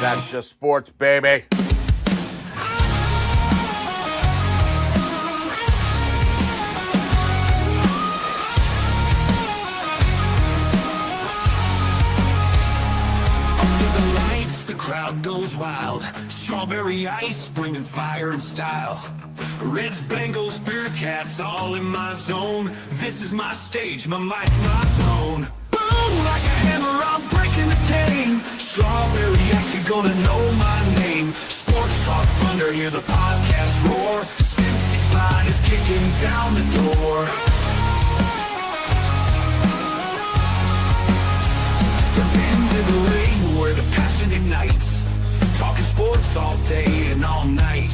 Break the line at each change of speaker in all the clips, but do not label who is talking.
That's just sports, baby.
Crowd goes wild, strawberry ice bringing fire and style. Reds, Bengals, Bearcats, all in my zone. This is my stage, my mic, my throne. Boom, like a hammer, I'm breaking the game. Strawberry ice, you're gonna know my name. Sports Talk Thunder, hear the podcast roar. Cincy's line is kicking down the door. Step into the ring where the passion ignites. Talking sports all day and all night.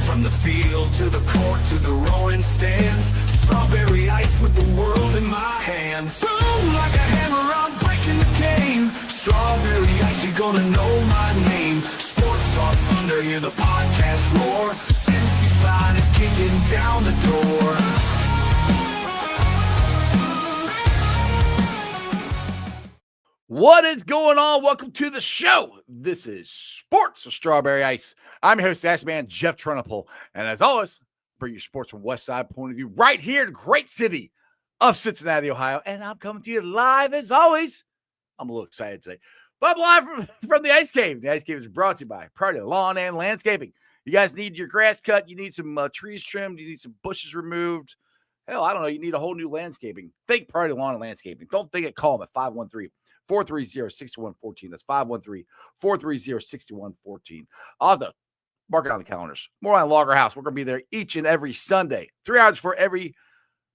From the field to the court to the rowing stands. Strawberry ice with the world in my hands. Boom, like a hammer, I'm breaking the game. Strawberry ice, you're gonna know my name. Sports Talk Thunder, hear the podcast roar. Cincy's line is kicking down the door.
What is going on? Welcome to the show. This is Sports with Strawberry Ice. I'm your host, Ass Man Jeff Trunapole. And as always, bring your sports from West Side point of view right here in the great city of Cincinnati, Ohio. And I'm coming to you live as always. I'm a little excited today. But live from the Ice Cave. The Ice Cave is brought to you by Priority Lawn and Landscaping. You guys need your grass cut. You need some trees trimmed. You need some bushes removed. Hell, I don't know. You need a whole new landscaping. Think Priority Lawn and Landscaping. Don't think it. Call them at 513-430-6114. That's 513-430-6114. Also, mark it on the calendars. More on Logger House. We're going to be there each and every Sunday. 3 hours for every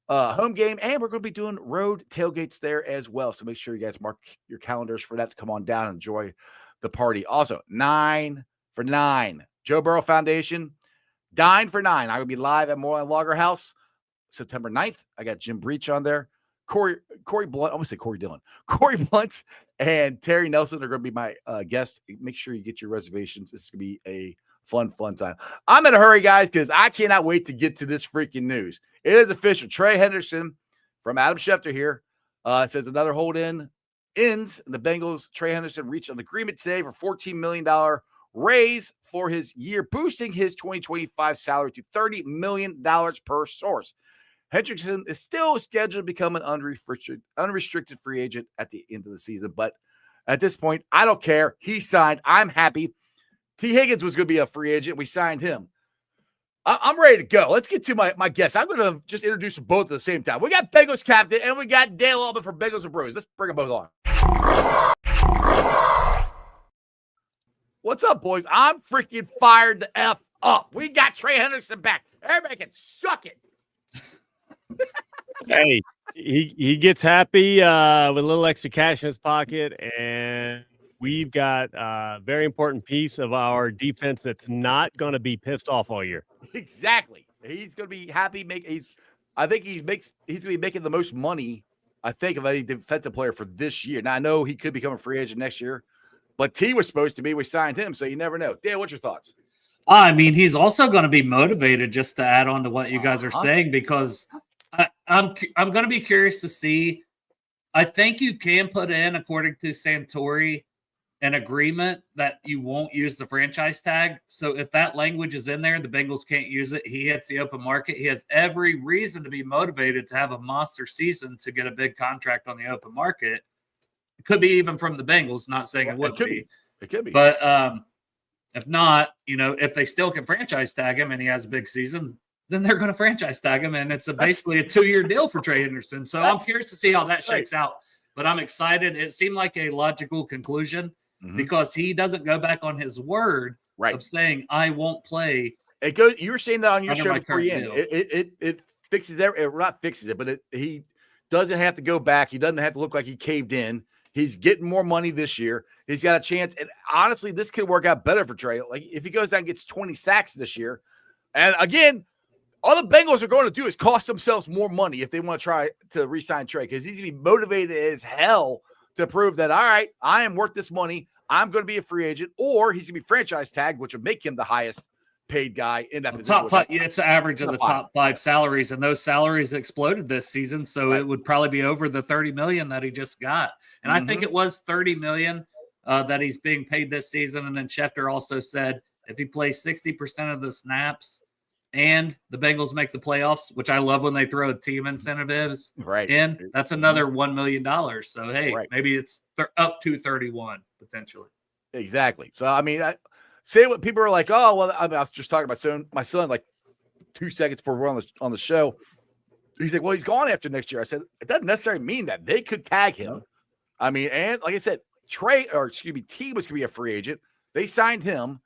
home game. And we're going to be doing road tailgates there as well. So make sure you guys mark your calendars for that to come on down and enjoy the party. Also, 9 for 9. Joe Burrow Foundation. Dine for 9. I'm going to be live at More on Logger House September 9th. I got Jim Breach on there. Corey Blunt, I almost say Corey Dillon. Corey Blunt and Terry Nelson are going to be my guests. Make sure you get your reservations. This is going to be a fun time. I'm in a hurry, guys, because I cannot wait to get to this freaking news. It is official. Trey Hendrickson from Adam Schefter here says another hold-in ends. The Bengals, Trey Hendrickson, reached an agreement today for $14 million raise for his year, boosting his 2025 salary to $30 million per source. Hendrickson is still scheduled to become an unrestricted free agent at the end of the season. But at this point, I don't care. He signed. I'm happy. T. Higgins was going to be a free agent. We signed him. I'm ready to go. Let's get to my guests. I'm going to just introduce them both at the same time. We got Bengals Captain, and we got Dale Allman from Bengals and Brews. Let's bring them both on. What's up, boys? I'm freaking fired the F up. We got Trey Hendrickson back. Everybody can suck it.
Hey, he gets happy with a little extra cash in his pocket, and we've got a very important piece of our defense that's not going to be pissed off all year.
Exactly. He's going to be happy. I think he's going to be making the most money, I think, of any defensive player for this year. Now, I know he could become a free agent next year, but T was supposed to be. We signed him, so you never know. Dan, what's your thoughts?
I mean, he's also going to be motivated, just to add on to what you guys are saying, because I'm going to be curious to see. I think you can put in, according to Santori, an agreement that you won't use the franchise tag. So if that language is in there, the Bengals can't use it. He hits the open market. He has every reason to be motivated to have a monster season to get a big contract on the open market. It could be even from the Bengals, not saying it would be.
It could be.
But if not, if they still can franchise tag him and he has a big season, then they're going to franchise tag him. And it's basically a 2-year deal for Trey Hendrickson. So I'm curious to see how that shakes out. But I'm excited. It seemed like a logical conclusion because he doesn't go back on his word of saying, I won't play.
It goes. You were saying that on your show before you end. It fixes it. Not fixes it, but he doesn't have to go back. He doesn't have to look like he caved in. He's getting more money this year. He's got a chance. And honestly, this could work out better for Trey. Like if he goes out and gets 20 sacks this year. And again, all the Bengals are going to do is cost themselves more money if they want to try to re-sign Trey, because he's going to be motivated as hell to prove that, all right, I am worth this money. I'm going to be a free agent, or he's going to be franchise tagged, which would make him the highest paid guy in that position.
Top five, it's the average of the top 5 salaries, and those salaries exploded this season, so it would probably be over the $30 million that he just got. And I think it was $30 million that he's being paid this season. And then Schefter also said if he plays 60% of the snaps and the Bengals make the playoffs, which I love when they throw team incentives in, that's another $1 million. So, hey, maybe it's up to 31 potentially.
Exactly. So, I mean, say what people are like, oh, well, I was just talking about my son like 2 seconds before we're on the show. He's like, well, he's gone after next year. I said, it doesn't necessarily mean that. They could tag him. No. I mean, and like I said, T was going to be a free agent. They signed him.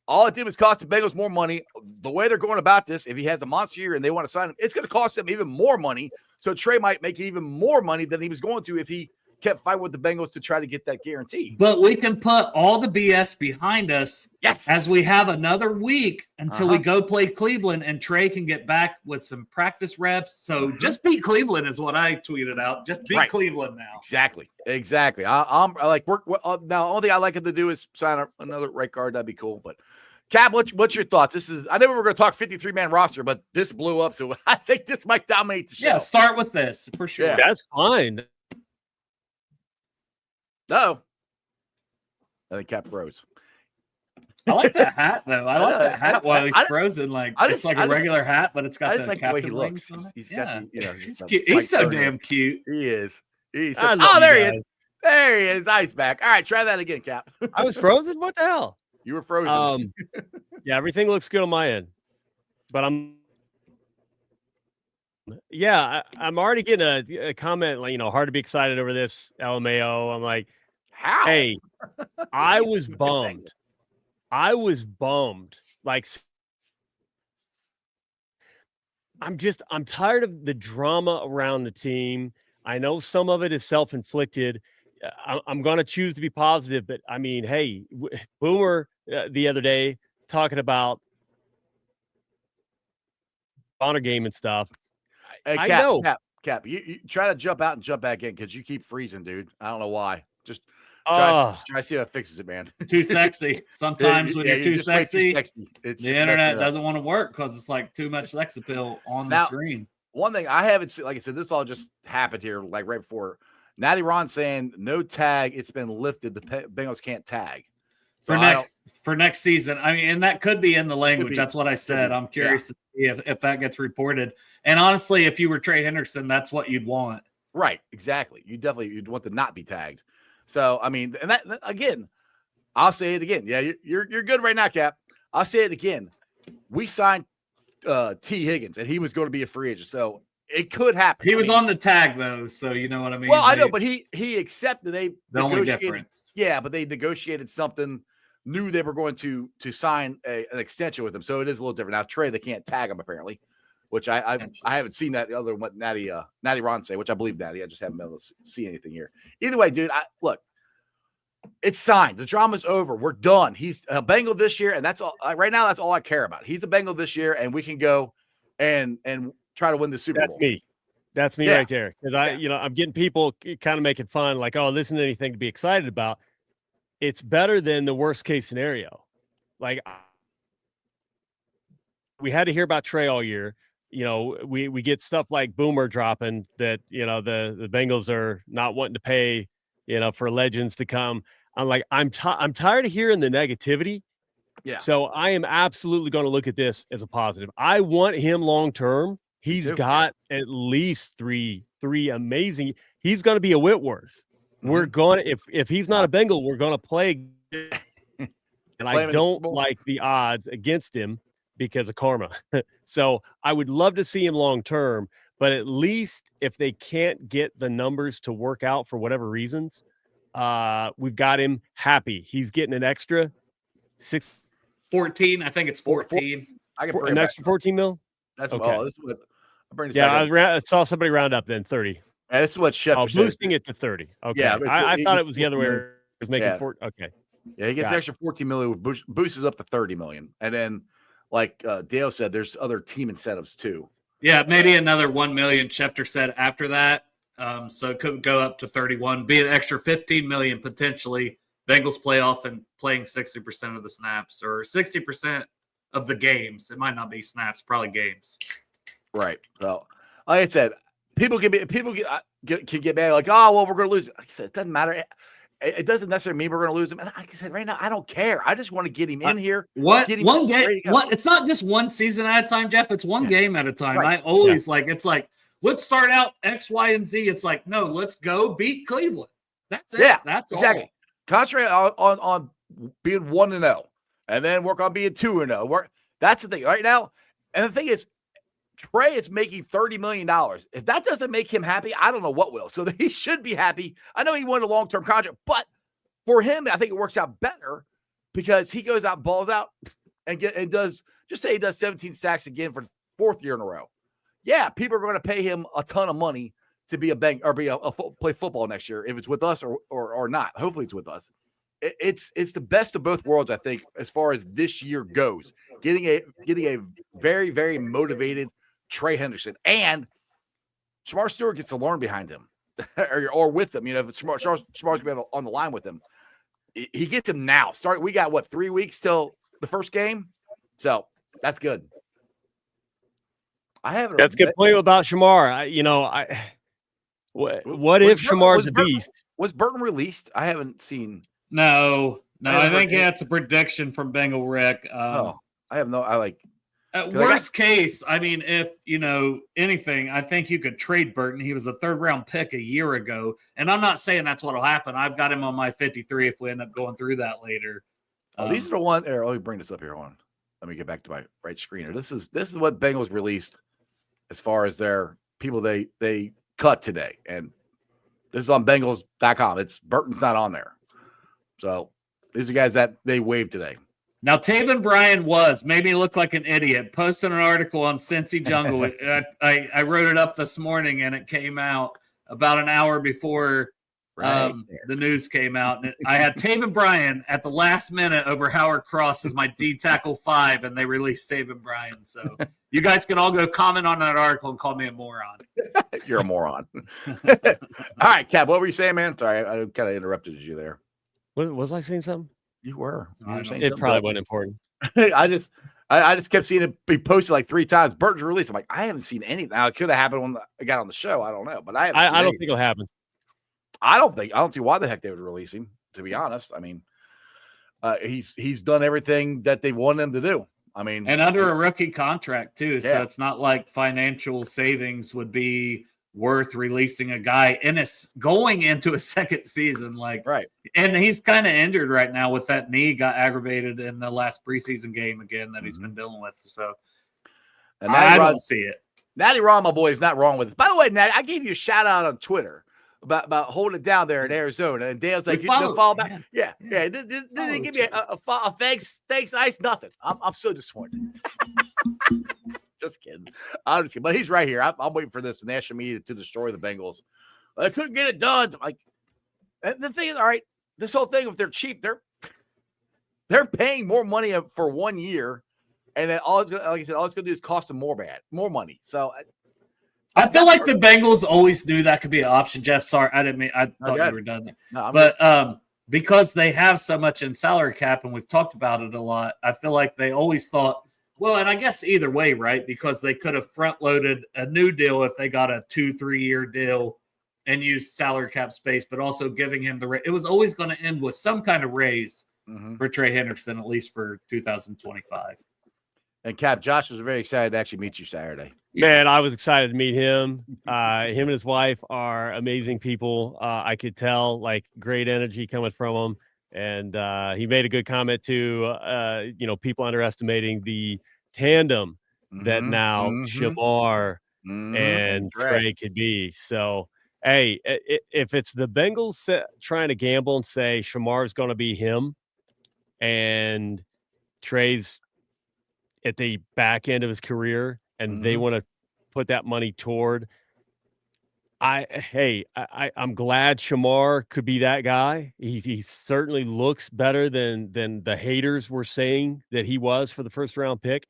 All it did was cost the Bengals more money. The way they're going about this, if he has a monster year and they want to sign him, it's going to cost them even more money. So Trey might make even more money than he was going to if he kept fighting with the Bengals to try to get that guarantee.
But we can put all the BS behind us as we have another week until we go play Cleveland and Trey can get back with some practice reps. So just beat Cleveland is what I tweeted out. Just beat Cleveland now.
Exactly. I'm like, now the only thing I like him to do is sign another right guard. That'd be cool. But Cap, what's your thoughts? I know we were going to talk 53-man roster, but this blew up. So I think this might dominate the show.
Yeah, start with this for sure.
Yeah. That's fine.
No. I think Cap froze.
I like that hat, though. I like that hat while he's frozen. It's like a regular hat, but it's got the captain
he looks.
He's got he's so damn cute.
He is. There he is. There he is. Ice back. All right, try that again, Cap.
I was frozen? What the hell?
You were frozen.
Yeah, everything looks good on my end. But I'm already getting a comment, like, hard to be excited over this, LMAO. I'm like,
how?
Hey, I was bummed. Like, I'm tired of the drama around the team. I know some of it is self-inflicted. I'm going to choose to be positive, but I mean, hey, Boomer the other day talking about honor game and stuff.
Hey,
I know.
Cap, you try to jump out and jump back in because you keep freezing, dude. I don't know why. Just try to see how it fixes it, man.
Too sexy. Sometimes when you're too sexy,
the
internet doesn't want to work because it's like too much sex appeal on the screen.
One thing I haven't seen, like I said, this all just happened here, like right before. Natty Ron saying no tag. It's been lifted. The Bengals can't tag.
So for next season. I mean, and that could be in the language. That's what I said. I'm curious to see if that gets reported. And honestly, if you were Trey Hendrickson, that's what you'd want.
Right. Exactly. You'd want to not be tagged. So, I mean, and that again, I'll say it again. Yeah, you're good right now, Cap. I'll say it again. We signed T. Higgins, and he was going to be a free agent. So it could happen.
He was on the tag, though, so you know what I mean?
Well, I know, but he accepted
the only difference.
Yeah, but they negotiated something, knew they were going to sign an extension with him. So it is a little different. Now, Trey, they can't tag him, apparently, which I haven't seen that other what Natty Ron say, which I believe Natty. I just haven't been able to see anything here. Either way, dude, look, it's signed. The drama's over. We're done. He's a Bengal this year, and that's all. Right now, that's all I care about. He's a Bengal this year, and we can go and try to win the Super Bowl.
That's me right there. Because I'm getting people kind of making fun, like, oh, this isn't anything to be excited about. It's better than the worst case scenario. Like, we had to hear about Trey all year. We get stuff like Boomer dropping that, the Bengals are not wanting to pay, for legends to come. I'm like, I'm tired of hearing the negativity.
Yeah.
So I am absolutely going to look at this as a positive. I want him long-term. He's got at least three amazing. He's going to be a Whitworth. We're going to, if he's not a Bengal, we're going to play. And I don't like the odds against him because of karma. So I would love to see him long-term, but at least if they can't get the numbers to work out for whatever reasons, we've got him happy. He's getting an extra
14. I think it's 14.
I can bring
an extra 14 mil.
That's okay. This is what I bring.
I saw somebody round up then 30.
And this is what Schefter
boosting it to 30. Okay. Yeah, I thought it was the other way. It was making 4. Okay.
Yeah, he gets an extra 14 million, boosts up to 30 million. And then, like Dale said, there's other team incentives too.
Yeah, maybe another 1 million. Schefter said after that. So it could go up to 31, be an extra 15 million potentially. Bengals playoff and playing 60% of the snaps or 60% of the games. It might not be snaps, probably games.
Right. So, like I said, people can get mad like, oh, well, we're going to lose. Like I said, it doesn't matter. it doesn't necessarily mean we're going to lose him. And like I said, right now, I don't care. I just want to get him in here.
One
get him
game.
ready to go.
It's not just one season at a time, Jeff. It's one game at a time.
Right.
I always it's like, let's start out X, Y, and Z. It's like, no, let's go beat Cleveland. That's it.
Yeah,
that's
exactly.
all.
Concentrate on being 1-0, and then work on being 2-0. That's the thing right now. And the thing is, Trey is making $30 million. If that doesn't make him happy, I don't know what will. So he should be happy. I know he wanted a long-term contract, but for him, I think it works out better because he goes out, balls out, and does 17 sacks again for the 4th year in a row. Yeah, people are going to pay him a ton of money to be play football next year, if it's with us or not. Hopefully it's with us. It's the best of both worlds, I think, as far as this year goes. Getting a very, very motivated Trey Hendrickson, and Shamar Stewart gets to learn behind him or with him. If Shamar's going to be on the line with him, he gets him now. We got 3 weeks till the first game, so that's good.
That's a good point about Shamar. What if Shamar's a beast?
Was Burton released? I haven't seen.
No. I think that's a prediction from Bengal Rick.
I have no.
Worst case, I mean, if anything, I think you could trade Burton. He was a 3rd-round pick a year ago, and I'm not saying that's what'll happen. I've got him on my 53 if we end up going through that later.
These are the ones. Let me bring this up here. Let me get back to my right screener. This is what Bengals released as far as their people they cut today, and this is on Bengals.com. It's Burton's not on there, so these are guys that they waived today.
Now, Taven Bryan made me look like an idiot. Posted an article on Cincy Jungle. I wrote it up this morning, and it came out about an hour before the news came out. And I had Taven Bryan at the last minute over Howard Cross as my D tackle 5, and they released Taven Bryan. So you guys can all go comment on that article and call me a moron.
You're a moron. All right, Cap, what were you saying, man? Sorry, I kind of interrupted you there.
Was I saying something?
You were saying
it probably wasn't important.
I just kept seeing it be posted like 3 times. Burton's release. I'm like, I haven't seen anything. Now it could have happened when I got on the show. I don't know, but I don't think
it'll happen.
I don't see why the heck they would release him. To be honest, I mean, he's done everything that they want him to do. I mean,
and under a rookie contract too, so it's not like financial savings would be worth releasing a guy going into a second season,
right.
And he's kind of injured right now with that knee, got aggravated in the last preseason game again that he's been dealing with. So
and
I don't see it.
Natty Ron, my boy, is not wrong with it. By the way, Natty, I gave you a shout out on Twitter about holding it down there in Arizona, and Dale's like, you didn't follow back. Yeah. Didn't give me a thanks, ice, nothing. I'm so disappointed. Just kidding. I'm just kidding. But he's right here. I'm waiting for this national media to destroy the Bengals. They couldn't get it done. Like, and the thing is, all right, this whole thing, if they're cheap, they're paying more money for 1 year, and then all it's going to do is cost them more money. So
I feel like the Bengals always knew that could be an option. Jeff, sorry, I thought you were done. No, because they have so much in salary cap, and we've talked about it a lot, I feel like they always thought, well, and I guess either way, right? Because they could have front-loaded a new deal if they got a 2-3 year deal and used salary cap space, but also giving him it was always going to end with some kind of raise for Trey Hendrickson, at least for 2025.
And Cap, Josh was very excited to actually meet you Saturday.
Man, I was excited to meet him. Him and his wife are amazing people. I could tell, like, great energy coming from him. And he made a good comment too. People underestimating the tandem that now Shamar and Trey could be. So, hey, if it's the Bengals trying to gamble and say Shamar's going to be him and Trey's at the back end of his career and they want to put that money toward, I'm glad Shamar could be that guy. He certainly looks better than the haters were saying that he was for the first round pick.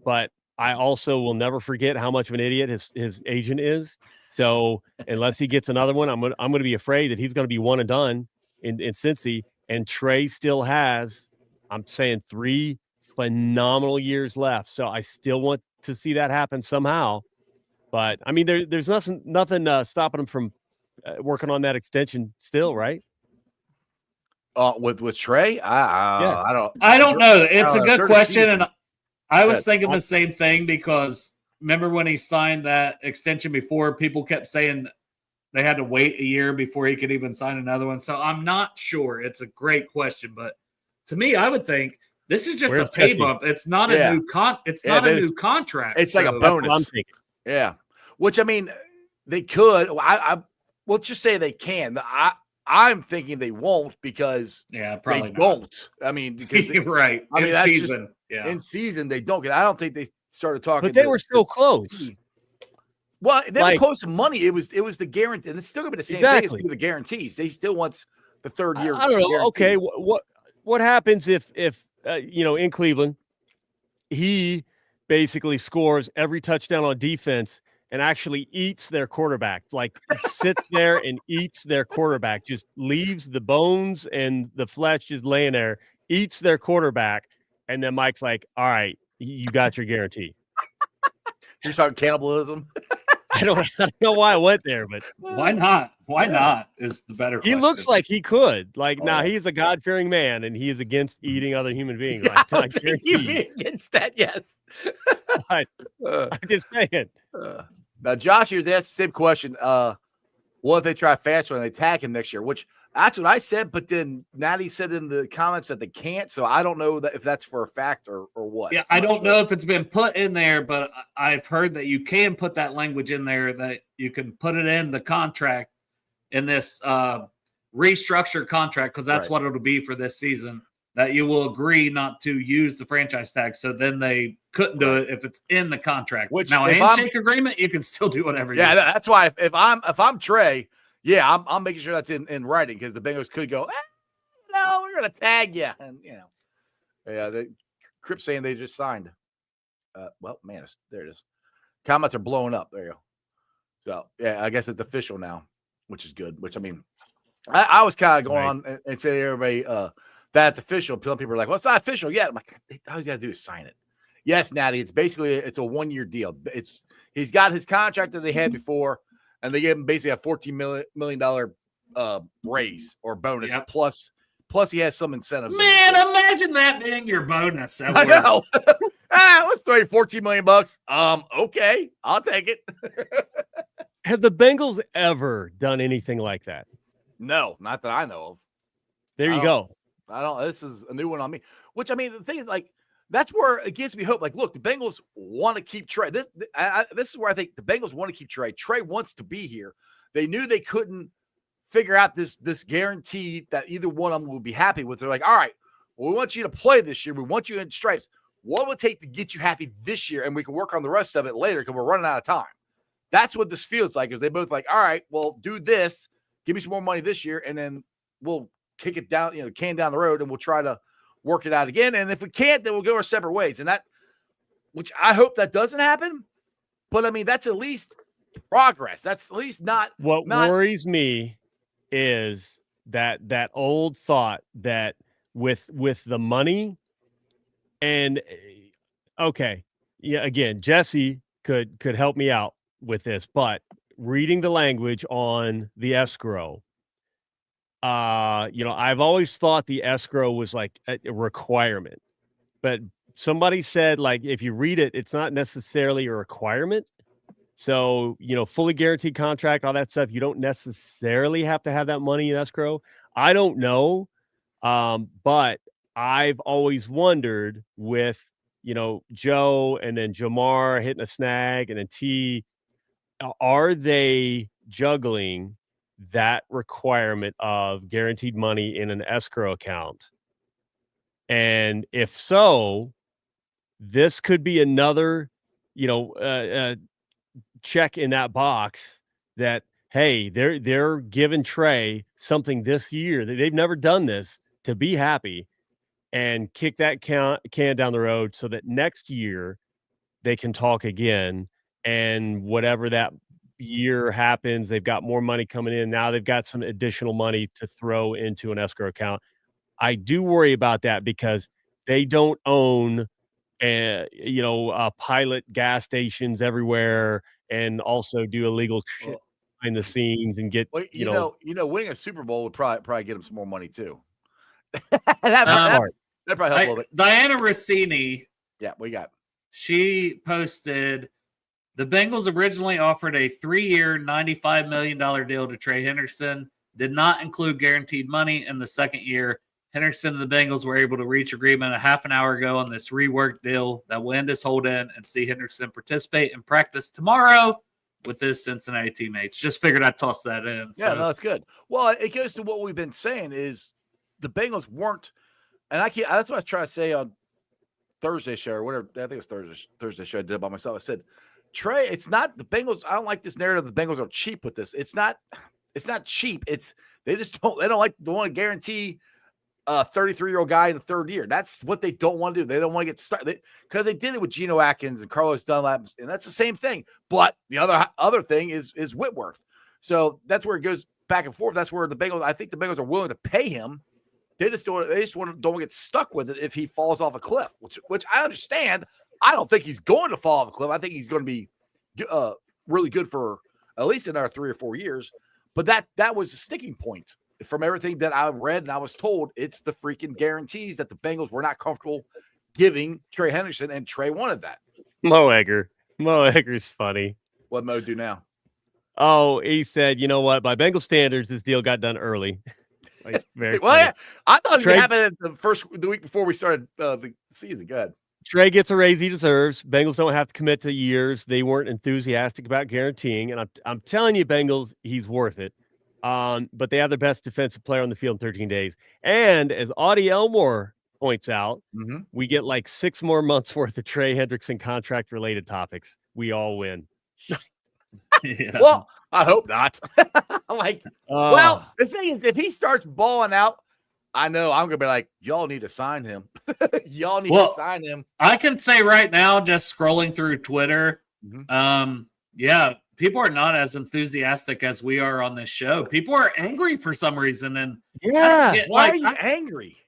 But I also will never forget how much of an idiot his agent is. So unless he gets another one, I'm going to be afraid that he's going to be one and done in Cincy. And Trey still has, I'm saying, 3 phenomenal years left. So I still want to see that happen somehow. But I mean, there's nothing stopping him from working on that extension still, right?
With Trey, I don't.
I don't know. It's a good question, and I was
Good.
thinking the same thing because remember when he signed that extension before, people kept saying they had to wait a year before he could even sign another one. So I'm not sure. It's a great question, but to me, I would think this is just a pay bump. It's not a new a new contract.
It's like a bonus. I'm thinking. Yeah, which I mean, they could. We'll just say they can. I'm thinking they won't because
probably
they won't. I mean, because
right.
I mean,
in
that's
season.
Just in season they don't get. I don't think they started talking.
But they were still close.
Well, they were close to money. It was the guarantee, and it's still gonna be the same thing as the guarantees. They still want the third year.
I don't know. Guarantee. Okay, what happens if in Cleveland he basically scores every touchdown on defense and actually eats their quarterback, like sits there and eats their quarterback, just leaves the bones and the flesh just laying there, eats their quarterback, and then Mike's like, "All right, you got your guarantee."
You're talking cannibalism.
I don't know why I went there, but
why not? Why not is the better question.
He looks like he could. Now he's a God-fearing man, and he is against eating other human beings. Right?
I think he'd be against that, yes.
I'm just saying.
Now, Josh, that's the same question. What if they try faster and they tag him next year? Which that's what I said, but then Natty said in the comments that they can't. So I don't know if that's for a fact or what.
Yeah, I don't know if it's been put in there, but I've heard that you can put that language in there, that you can put it in the contract in this restructured contract, because that's what it'll be for this season, that you will agree not to use the franchise tag. So then they couldn't do it if it's in the contract. Which now, a handshake agreement, you can still do whatever you want.
That's why if I'm Trey, I'm making sure that's in writing, because the Bengals could go, no, we're gonna tag you, and the Crip saying they just signed. Well, man, there it is. Comments are blowing up. There you go. So I guess it's official now, which is good. Which I mean, I was kind of going on and saying to everybody that's official. People are like, well, it's not official yet. I'm like, all he's got to do is sign it. Yes, Natty. It's basically it's a 1-year deal. He's got his contract that they had before, and they gave him basically a $14 million raise or bonus plus he has some incentives.
Man, imagine that being your bonus.
I know. Let's throw you $14 million. Okay, I'll take it.
Have the Bengals ever done anything like that?
No, not that I know of.
There you go.
I don't. This is a new one on me. Which I mean, the thing is, like, that's where it gives me hope. Like, look, the Bengals want to keep Trey. This is where I think the Bengals want to keep Trey. Trey wants to be here. They knew they couldn't figure out this guarantee that either one of them would be happy with. They're like, all right, well, we want you to play this year. We want you in stripes. What would it take to get you happy this year? And we can work on the rest of it later because we're running out of time. That's what this feels like. Is they both like, all right, well, do this. Give me some more money this year, and then we'll kick it down, can down the road, and we'll try to work it out again. And if we can't, then we'll go our separate ways. And which I hope that doesn't happen. But I mean, that's at least progress. That's at least not.
What worries me is that old thought that with the money and again, Jesse could help me out with this, but reading the language on the escrow, I've always thought the escrow was like a requirement, but somebody said, like, if you read it, it's not necessarily a requirement. So, fully guaranteed contract, all that stuff, you don't necessarily have to have that money in escrow. I don't know. But I've always wondered with, Joe and then Jamar hitting a snag and then T, are they juggling that requirement of guaranteed money in an escrow account? And if so, this could be another, check in that box that, hey, they're giving Trey something this year that they've never done this to be happy and kick that can down the road so that next year they can talk again. And whatever that year happens, they've got more money coming in. Now they've got some additional money to throw into an escrow account. I do worry about that because they don't own, pilot gas stations everywhere and also do illegal shit behind the scenes and get,
winning a Super Bowl would probably get them some more money too. that probably helped a little bit.
Diana Rossini.
Yeah, we got.
She posted, the Bengals originally offered a 3-year, $95 million deal to Trey Hendrickson, did not include guaranteed money. In the second year, Henderson and the Bengals were able to reach agreement a half an hour ago on this reworked deal that will end his hold-in and see Hendrickson participate in practice tomorrow with his Cincinnati teammates. Just figured I'd toss that in.
Yeah, no, that's good. Well, it goes to what we've been saying is the Bengals weren't, and that's what I try to say on Thursday show or whatever. I think it's Thursday show I did by myself. I said, Trey, it's not the Bengals. I don't like this narrative. The Bengals are cheap with this. It's not cheap. They don't like to want to guarantee a 33-year-old guy in the third year. That's what they don't want to do. They don't want to get started because they did it with Geno Atkins and Carlos Dunlap, and that's the same thing. But the other thing is Whitworth. So that's where it goes back and forth. That's where I think the Bengals are willing to pay him. They just don't want to get stuck with it if he falls off a cliff, which I understand. I don't think he's going to fall off a cliff. I think he's going to be really good for at least another 3 or 4 years. But that was the sticking point. From everything that I read and I was told, it's the freaking guarantees that the Bengals were not comfortable giving Trey Hendrickson, and Trey wanted that.
Mo Egger's funny.
What Mo do now?
Oh, he said, you know what? By Bengal standards, this deal got done early. Like, very
well, yeah, I thought
Trey,
it happened the week before we started the season. Go ahead.
Trey gets a raise he deserves. Bengals don't have to commit to years. They weren't enthusiastic about guaranteeing, and I'm telling you, Bengals, he's worth it. But they have their best defensive player on the field in 13 days. And as Audie Elmore points out, we get like 6 more months worth of Trey Hendrickson contract-related topics. We all win.
Yeah. Well, I hope not. Well, the thing is, if he starts balling out, I know I'm going to be like, y'all need to sign him. Y'all need to sign him.
I can say right now, just scrolling through Twitter, yeah, people are not as enthusiastic as we are on this show. People are angry for some reason. And
why are you angry?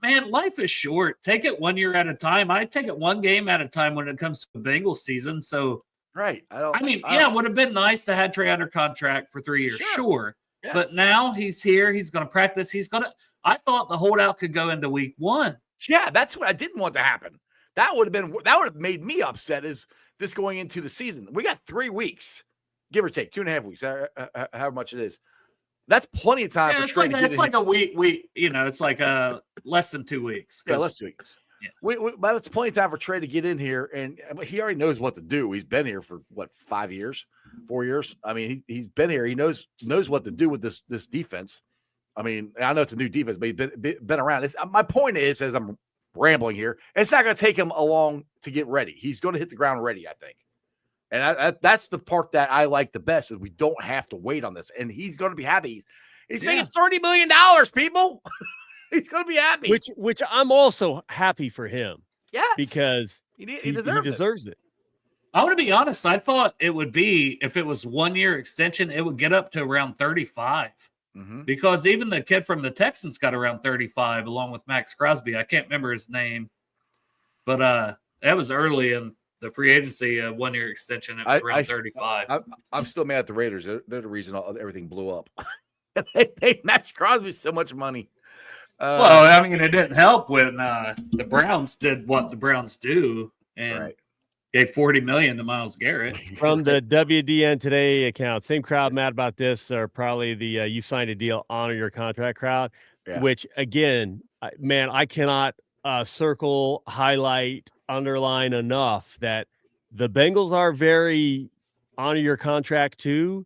Man, life is short. Take it 1 year at a time. I take it one game at a time when it comes to the Bengals season. So,
right.
It would have been nice to have Trey under contract for 3 years. Sure. Yes. But now he's here. He's going to practice. I thought the holdout could go into week 1.
Yeah, that's what I didn't want to happen. That would have made me upset. Is this going into the season? We got 3 weeks, give or take 2.5 weeks, however much it is. That's plenty of time for Trey to get in.
It's like a week. It's like less than 2 weeks.
Yeah, less than 2 weeks. Yeah, but it's plenty of time for Trey to get in here, and he already knows what to do. He's been here for 5 years, 4 years. I mean, he's been here. He knows what to do with this defense. I mean, I know it's a new defense, but he's been around. My point is, as I'm rambling here, it's not going to take him long to get ready. He's going to hit the ground ready, I think. And that's the part that I like the best, is we don't have to wait on this. And he's going to be happy. He's making $30 million, people. He's going to be happy.
Which I'm also happy for him.
Yes.
Because he deserves it.
I want to be honest. I thought it would be, if it was 1 year extension, it would get up to around 35. Because even the kid from the Texans got around 35 along with Max Crosby. I can't remember his name, but that was early in the free agency 1 year extension. It was around 35.
I'm still mad at the Raiders. They're the reason everything blew up. They paid Max Crosby so much money.
Well, I mean, it didn't help when the Browns did what the Browns do and gave $40 million to Myles Garrett.
From the WDN Today account, same crowd mad about this are probably the you signed a deal, honor your contract crowd, which, again, man, I cannot circle, highlight, underline enough that the Bengals are very honor your contract too,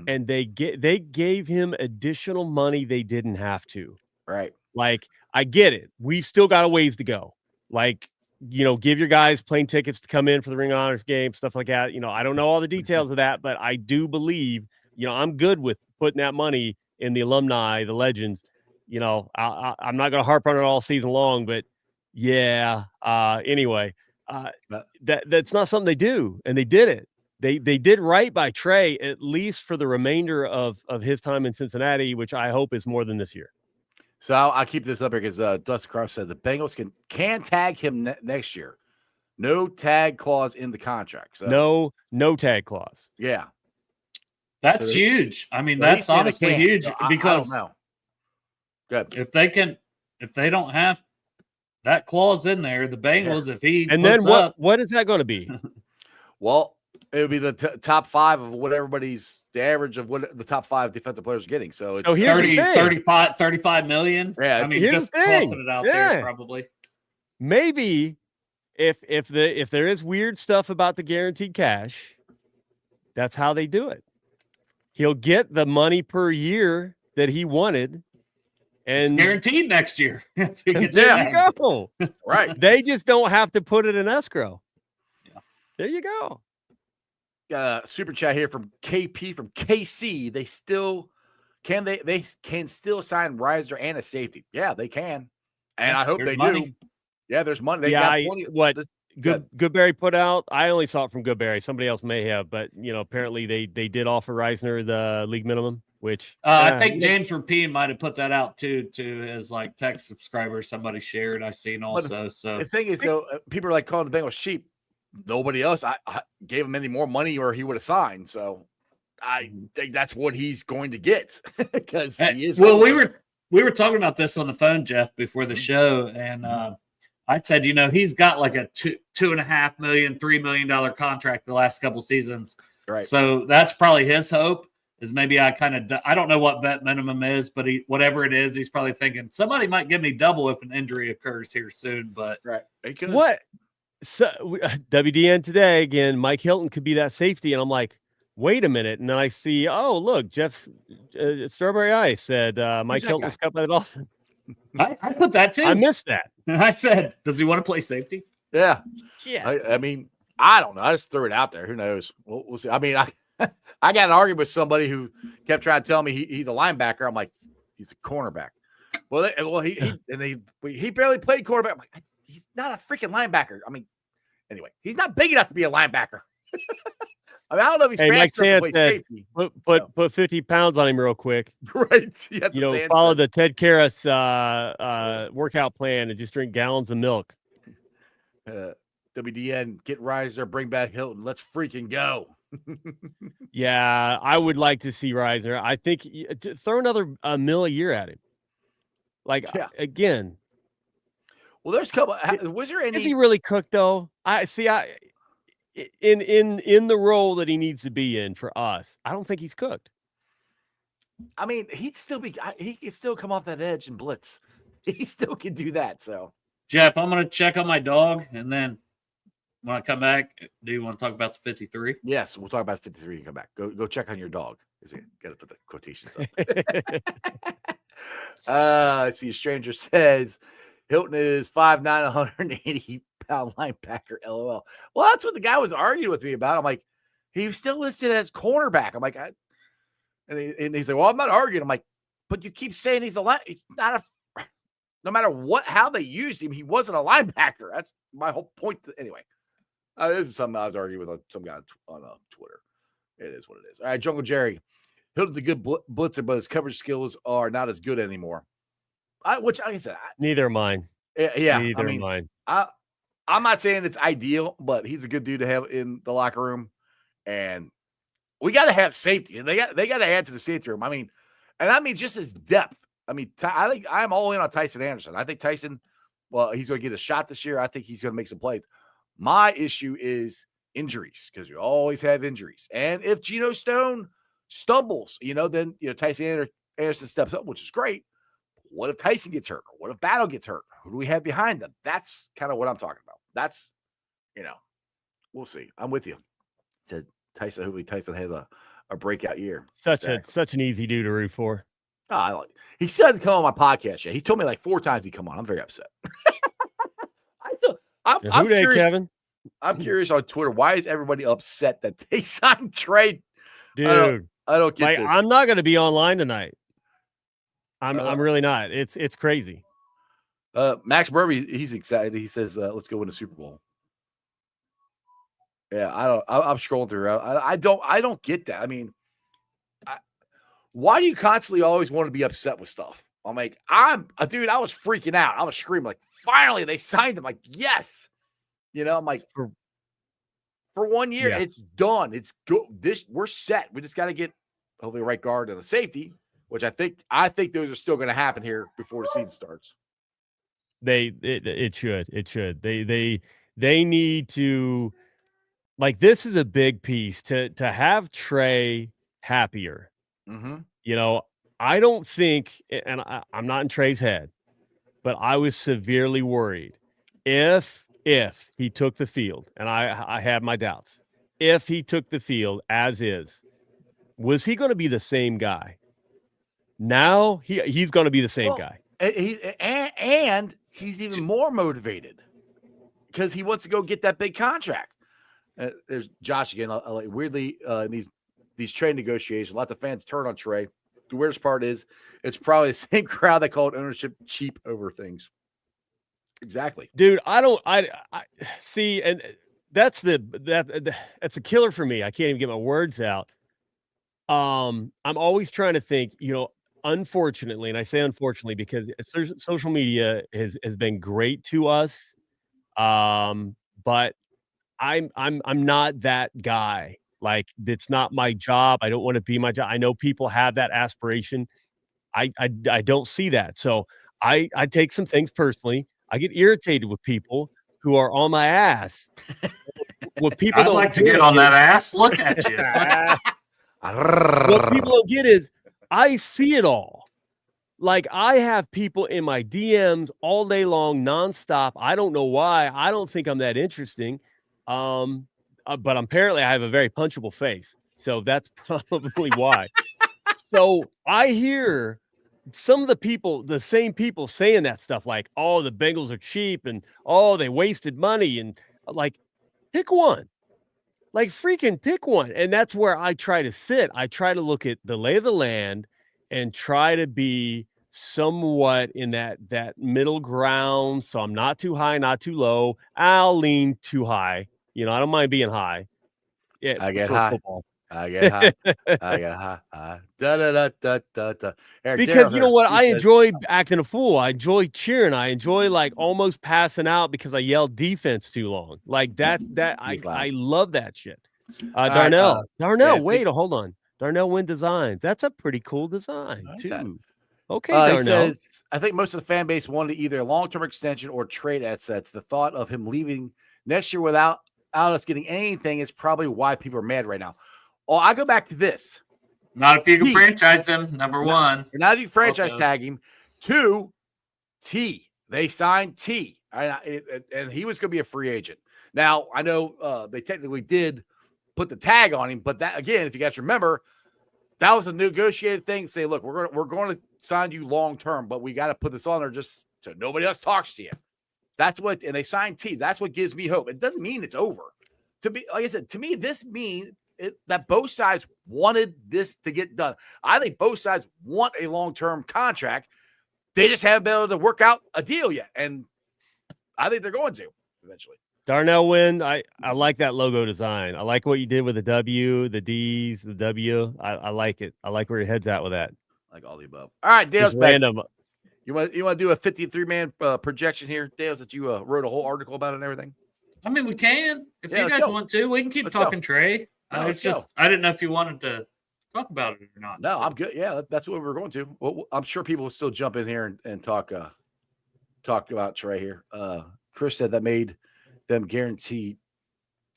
and they gave him additional money they didn't have to.
Right.
Like, I get it. We still got a ways to go. Like, give your guys plane tickets to come in for the Ring of Honors game, stuff like that. I don't know all the details of that, but I do believe, I'm good with putting that money in the alumni, the legends. I'm not going to harp on it all season long, but anyway, that's not something they do, and they did it. They did right by Trey, at least for the remainder of his time in Cincinnati, which I hope is more than this year.
So I'll keep this up here because Dustin Cross said the Bengals can tag him next year. No tag clause in the contract. So.
No tag clause.
Yeah.
That's huge. I mean, that's honestly huge because
I don't know. Good.
If they can if they don't have that clause in there, the Bengals, if he
and
puts
then
up,
what is that going to be?
Well, it would be the top 5 of what everybody's the average of what the top 5 defensive players are getting. So it's
here's the
30,
thing.
35 million.
Yeah,
I mean,
here's
just
the thing.
tossing it out there, probably.
Maybe if there is weird stuff about the guaranteed cash, that's how they do it. He'll get the money per year that he wanted, and
It's guaranteed next year. If he gets
there
that.
you go.
right.
They just don't have to put it in escrow.
Yeah.
There you go.
Got a super chat here from KP from KC. They still can still sign Riser and a safety. Yeah, they can. And I hope
There's
they
money.
do. Yeah, there's money. They
Yeah,
got plenty.
Goodberry put out. I only saw it from Goodberry. Somebody else may have, but apparently they did offer Reisner the league minimum, which
I think James Rapine might have put that out too to his like text subscribers. Somebody shared. I seen also. So
the thing is, though, people are like calling the Bengals cheap. Nobody else I gave him any more money or he would have signed. So I think that's what he's going to get because he is.
Well, we were talking about this on the phone, Jeff, before the show, and I said, he's got like a $2.5 million, $3 million contract the last couple seasons.
Right.
So that's probably his hope. Is maybe I don't know what vet minimum is, but whatever it is, he's probably thinking somebody might give me double if an injury occurs here soon. But
right,
what? So WDN today again, Mike Hilton could be that safety, and I'm like, wait a minute, and then I see, oh look, Jeff Strawberry Ice said Mike Hilton's cut by the Dolphins.
I put that too.
I missed that.
I said, does he want to play safety?
Yeah.
Yeah.
I mean, I don't know. I just threw it out there. Who knows? We'll see. I mean, I got an argument with somebody who kept trying to tell me he's a linebacker. I'm like, he's a cornerback. Well, he barely played quarterback. I'm like, he's not a freaking linebacker. I mean, anyway, he's not big enough to be a linebacker. I don't know if he's fast enough to play safety.
Put 50 pounds on him real quick.
Right.
Follow the Ted Karras workout plan and just drink gallons of milk.
WDN, get Riser, bring back Hilton. Let's freaking go.
Yeah, I would like to see Riser. I think throw another $1 million a year at him. Again.
Well, there's a couple. Was there any?
Is he really cooked though? In the role that he needs to be in for us, I don't think he's cooked.
I mean, he can still come off that edge and blitz. He still can do that. So,
Jeff, I'm going to check on my dog, and then when I come back, do you want to talk about the 53?
Yes, we'll talk about 53 and come back. Go check on your dog. Got to put the quotations up. Let's see. A stranger says Hilton is 5'9", 180-pound linebacker. LOL. Well, that's what the guy was arguing with me about. I'm like, he was still listed as cornerback. I'm like, and he's like, well, I'm not arguing. I'm like, but you keep saying he's not no matter how they used him, he wasn't a linebacker. That's my whole point. Anyway, this is something I was arguing with some guy on Twitter. It is what it is. All right, Jungle Jerry. Hilton's a good blitzer, but his coverage skills are not as good anymore. Which, like I said,
neither are mine.
Yeah,
neither are mine.
I'm not saying it's ideal, but he's a good dude to have in the locker room, and we got to have safety, and they got to add to the safety room. I mean, and I mean just his depth. I mean, I think I'm all in on Tyson Anderson. I think Tyson, well, he's going to get a shot this year. I think he's going to make some plays. My issue is injuries because we always have injuries, and if Geno Stone stumbles, then Tyson Anderson steps up, which is great. What if Tyson gets hurt? Or what if Battle gets hurt? Who do we have behind them? That's kind of what I'm talking about. That's, we'll see. I'm with you. To Tyson, hopefully Tyson has a breakout year.
Such an easy dude to root for.
He still hasn't come on my podcast yet. He told me like 4 times he'd come on. I'm very upset. I'm curious,
Kevin?
I'm curious on Twitter. Why is everybody upset that they signed Trey?
Dude,
I don't get this.
I'm not going to be online tonight. I'm really not. It's crazy.
Max Burby, he's excited. He says, "Let's go win the Super Bowl." Yeah, I'm scrolling through. I don't get that. I mean, why do you constantly always want to be upset with stuff? I'm like, dude. I was freaking out. I was screaming like, finally they signed him. Like, yes, I'm like, for 1 year, it's done. It's good. We're set. We just got to get hopefully a right guard and a safety, which I think those are still going to happen here before the season starts.
It should. They need to, like, this is a big piece to have Trey happier. You know, I don't think, and I'm not in Trey's head, but I was severely worried if he took the field, and I had my doubts. If he took the field as is, was he going to be the same guy? Now he's going to be the same guy.
And he's even more motivated because he wants to go get that big contract. There's Josh again. Weirdly, in these trade negotiations, lots of fans turn on Trey. The weirdest part is it's probably the same crowd that called ownership cheap over things. Exactly,
dude. I see, and that's a killer for me. I can't even get my words out. I'm always trying to think, unfortunately, and I say unfortunately because social media has been great to us. But I'm not that guy. Like, it's not my job. I don't want to be my job. I know people have that aspiration. I don't see that. So I take some things personally. I get irritated with people who are on my ass. What people
I'd like to get on that ass. Look at you.
What people don't get is I see it all. Like, I have people in my DMs all day long, nonstop. I don't know why. I don't think I'm that interesting. But apparently I have a very punchable face. So that's probably why. So I hear some of the same people saying that stuff, like, oh, the Bengals are cheap and, oh, they wasted money. And like, pick one. Like, freaking pick one. And that's where I try to sit. I try to look at the lay of the land and try to be somewhat in that middle ground. So I'm not too high, not too low. I'll lean too high. I don't mind being high. Yeah,
I get high. Football. I get high. I get high. Da.
Because you know what? I enjoy acting a fool. I enjoy cheering. I enjoy, like, almost passing out because I yelled defense too long. Like that. I love that shit. Darnell. Wait, hold on. Darnell Wind Designs. That's a pretty cool design too. Okay, Darnell.
He says, I think most of the fan base wanted either a long-term extension or trade assets. The thought of him leaving next year without us getting anything is probably why people are mad right now. Oh, I go back to this.
Not if you can franchise him, number one.
Not if you franchise tag him. 2, T. They signed T. And he was going to be a free agent. Now, I know they technically did put the tag on him, but that, again, if you guys remember, that was a negotiated thing. Say, look, we're going to sign you long term, but we got to put this on there just so nobody else talks to you. That's what, and they signed T. That's what gives me hope. It doesn't mean it's over. Like I said, to me, this means that both sides wanted this to get done. I think both sides want a long-term contract. They just haven't been able to work out a deal yet, and I think they're going to eventually.
Darnell Wind, I like that logo design. I like what you did with the W, the D's, the W. I like it. I like where your head's at with that.
Like all the above. All right, Dale's back.
Random.
You want to do a 53-man projection here, Dale, that you wrote a whole article about it and everything?
I mean, we can. If you guys want to, we can keep talking Trey. I didn't know if you wanted to talk about it or not.
No, I'm good. Yeah, that's what we're going to. Well, I'm sure people will still jump in here and talk about Trey here. Chris said that made them guarantee.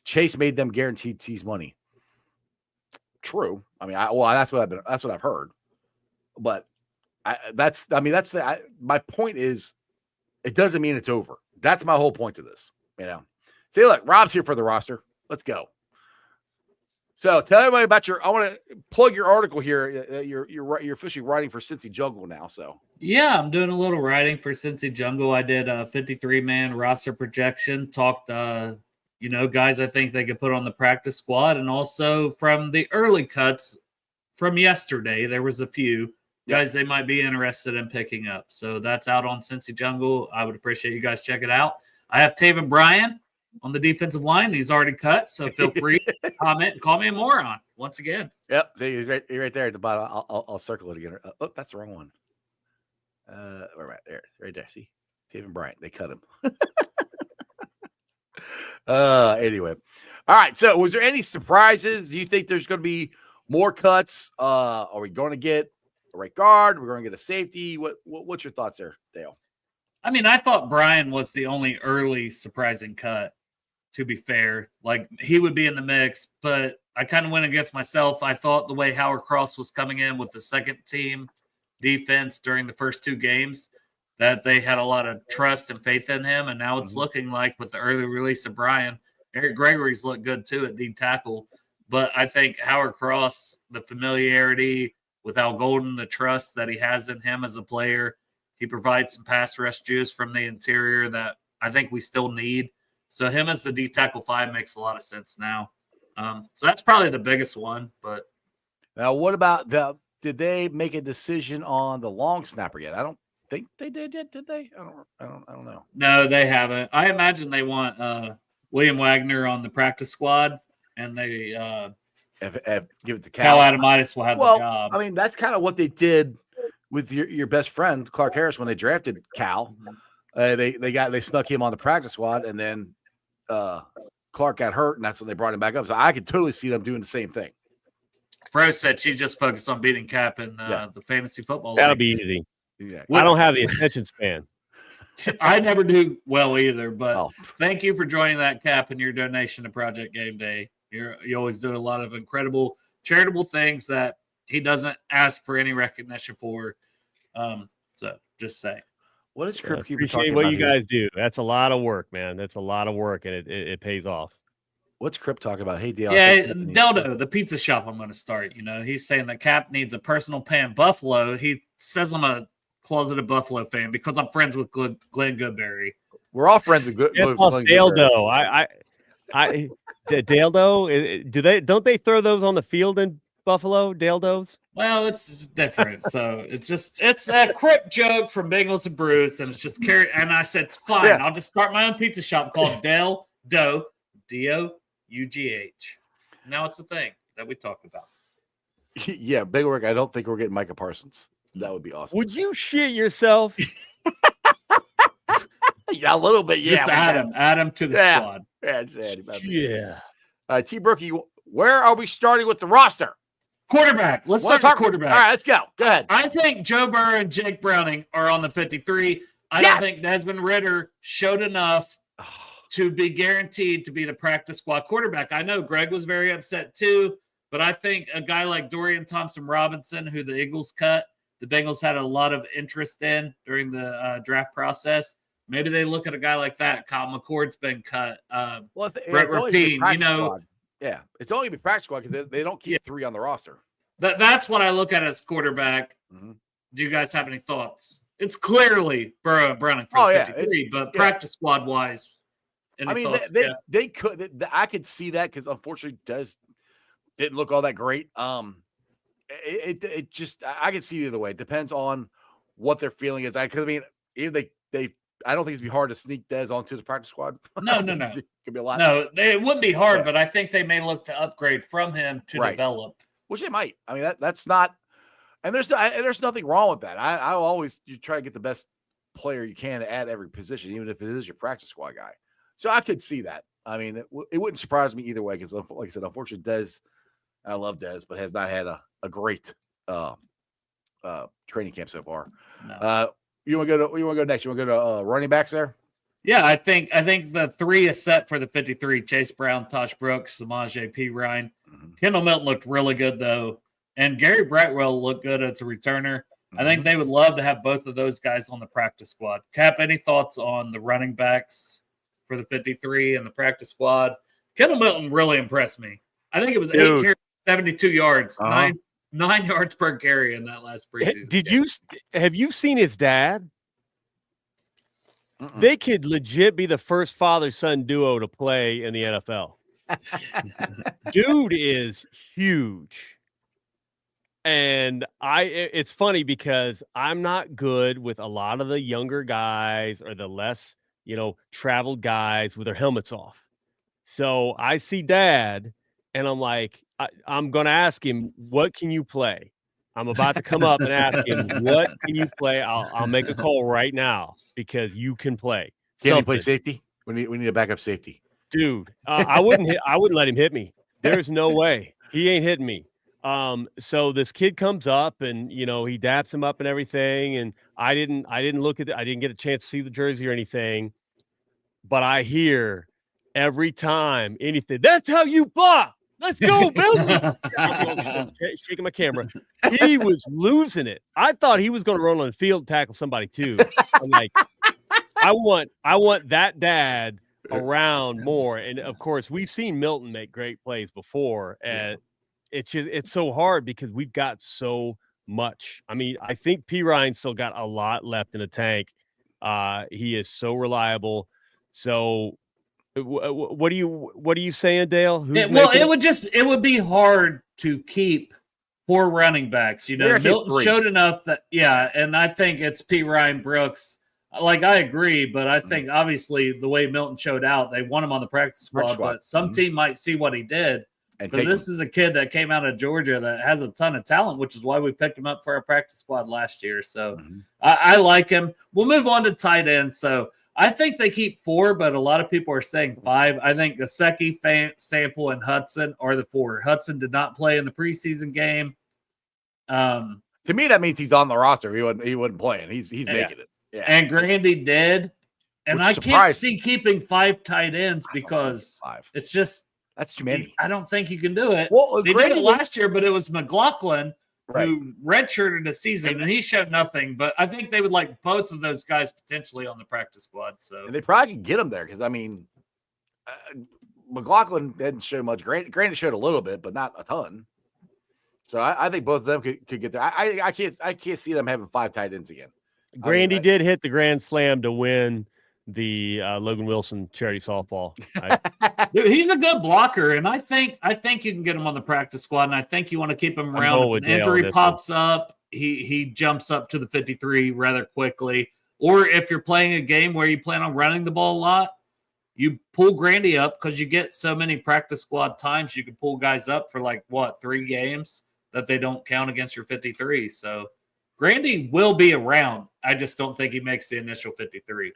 Chase made them guaranteed T's money. True. I mean, that's what I've heard. But my point is, it doesn't mean it's over. That's my whole point to this. See, look, Rob's here for the roster. Let's go. So tell everybody about I want to plug your article here. You're officially writing for Cincy Jungle now. So
yeah, I'm doing a little writing for Cincy Jungle. I did a 53-man roster projection. Talked, guys I think they could put on the practice squad, and also from the early cuts from yesterday, there was a few guys they might be interested in picking up. So that's out on Cincy Jungle. I would appreciate you guys check it out. I have Taven Bryan on the defensive line. He's already cut, so feel free to comment and call me a moron once again.
Yep, see, you're right there at the bottom. I'll circle it again. Oh, that's the wrong one. Right there, right there. See, Taven Bryan. They cut him. Anyway, all right. So, was there any surprises? Do you think there's going to be more cuts? Are we going to get a right guard? We're going to get a safety. What's your thoughts there, Dale?
I mean, I thought Brian was the only early surprising cut, to be fair. Like, he would be in the mix, but I kind of went against myself. I thought the way Howard Cross was coming in with the second team defense during the first 2 games, that they had a lot of trust and faith in him. And now it's looking like with the early release of Brian, Eric Gregory's looked good too at D tackle. But I think Howard Cross, the familiarity with Al Golden, the trust that he has in him as a player, he provides some pass rush juice from the interior that I think we still need. So him as the D tackle 5 makes a lot of sense now. So that's probably the biggest one. But
now, what about did they make a decision on the long snapper yet? I don't think they did yet. Did they? I don't know.
No, they haven't. I imagine they want William Wagner on the practice squad, and they
give it to Cal.
Cal Adamitis will have the job.
I mean, that's kind of what they did with your best friend Clark Harris when they drafted Cal. They snuck him on the practice squad, and then Clark got hurt, and that's when they brought him back up. So I could totally see them doing the same thing.
Fro said she just focused on beating Cap in the fantasy football
That'll
league.
be easy.
Yeah.
I don't have the attention span.
I never do well either, but thank you for joining that, Cap, and your donation to Project Game Day. You always do a lot of incredible charitable things that he doesn't ask for any recognition for. So just say.
What is Crypt Keeper
appreciate
talking
what
about
you
here?
guys do. That's a lot of work, man. That's a lot of work, and it pays off.
What's Crypt talking about? Hey, DL.
Yeah, Deldo, the pizza shop I'm going to start. He's saying that Cap needs a personal pan Buffalo. He says I'm a closeted Buffalo fan because I'm friends with Glenn Goodberry.
We're all friends with
Daldo. Daldo. Don't they throw those on the field in Buffalo? Daldos.
Well, it's different. So it's a Crip joke from Bengals and Bruce, and it's just carried. And I said, fine, I'll just start my own pizza shop called Del Do D-O-U-G-H. Now it's a thing that we talked about.
Yeah, big work. I don't think we're getting Micah Parsons. That would be awesome.
Would you shit yourself?
Yeah, a little bit. Yeah,
just add him to the squad.
Yeah, just add him.
Yeah.
T. Brookie, where are we starting with the roster?
Quarterback. Let's start with quarterback.
All right, let's go. Go ahead.
I think Joe Burrow and Jake Browning are on the 53. I don't think Desmond Ridder showed enough to be guaranteed to be the practice squad quarterback. I know Greg was very upset too, but I think a guy like Dorian Thompson-Robinson, who the Eagles cut, the Bengals had a lot of interest in during the draft process. Maybe they look at a guy like that. Kyle McCord's been cut. Brett Rapine,
squad. Yeah, it's only be practice squad because they don't keep 3 on the roster.
That's what I look at as quarterback.
Mm-hmm.
Do you guys have any thoughts? It's clearly Burrow and Browning for 53, but practice squad wise.
They could. I could see that because unfortunately, didn't look all that great. It just I could see either way. It depends on what their feeling is. Because I mean, even they I don't think it'd be hard to sneak Dez onto the practice squad.
No.
It could be a lot.
No, it wouldn't be hard, but I think they may look to upgrade from him to develop.
Which they might. I mean, that's not. And there's nothing wrong with that. I always you try to get the best player you can at every position, even if it is your practice squad guy. So I could see that. I mean, it wouldn't surprise me either way because, like I said, unfortunately, Dez, I love Dez, but has not had a great training camp so far.
No.
You want to go next? You want to go to running backs there?
Yeah, I think the 3 is set for the 53. Chase Brown, Tosh Brooks, Samaje P. Ryan. Mm-hmm. Kendall Milton looked really good though, and Gary Brightwell looked good as a returner. Mm-hmm. I think they would love to have both of those guys on the practice squad. Cap, any thoughts on the running backs for the 53 and the practice squad? Kendall Milton really impressed me. I think it was 8 carries, 72 yards, 9 yards per carry in that last preseason.
Have you seen his dad? They could legit be the first father-son duo to play in the NFL. Dude is huge. And it's funny because I'm not good with a lot of the younger guys or the less, traveled guys with their helmets off. So I see Dad and I'm like, I'm going to ask him, what can you play? I'm about to come up and ask him, what can you play? I'll make a call right now because you can play.
Can he play safety? We need a backup safety.
Dude, I wouldn't let him hit me. There's no way. He ain't hitting me. So this kid comes up and, he daps him up and everything. And I didn't look at it. I didn't get a chance to see the jersey or anything, but I hear every time anything. That's how you block. Let's go, Bill. Shaking my camera. He was losing it. I thought he was going to run on the field and tackle somebody too. I'm like, I want that dad around more. And of course, we've seen Milton make great plays before, and it's so hard because we've got so much. I mean, I think P. Ryan still got a lot left in the tank. He is so reliable. So, what are you saying, Dale?
It would be hard to keep 4 running backs. You know, Milton showed enough that and I think it's P. Ryan, Brooks. Like, I agree, but I think obviously the way Milton showed out, they want him on the practice squad, but some team might see what he did. Because this is a kid that came out of Georgia that has a ton of talent, which is why we picked him up for our practice squad last year. So I like him. We'll move on to tight end. So I think they keep 4, but a lot of people are saying 5. I think Gesicki, Sample, and Hudson are the 4. Hudson did not play in the preseason game.
To me, that means he's on the roster. He wasn't playing. He's making it. Yeah.
And Grandy did. And I can't see keeping 5 tight ends because it's just
that's too many.
I don't think you can do it.
Well,
they did it last year, but it was McLaughlin who redshirted a season, and he showed nothing. But I think they would like both of those guys potentially on the practice squad. So
and they probably can get him there because, I mean, McLaughlin didn't show much. Grandy showed a little bit, but not a ton. So I think both of them could get there. I can't see them having 5 tight ends again.
Grandy did hit the grand slam to win the Logan Wilson charity softball.
Dude, he's a good blocker, and I think you can get him on the practice squad, and I think you want to keep him around. If an injury pops up, he jumps up to the 53 rather quickly. Or if you're playing a game where you plan on running the ball a lot, you pull Grandy up because you get so many practice squad times. You can pull guys up for 3 games that they don't count against your 53. So Grandy will be around. I just don't think he makes the initial 53.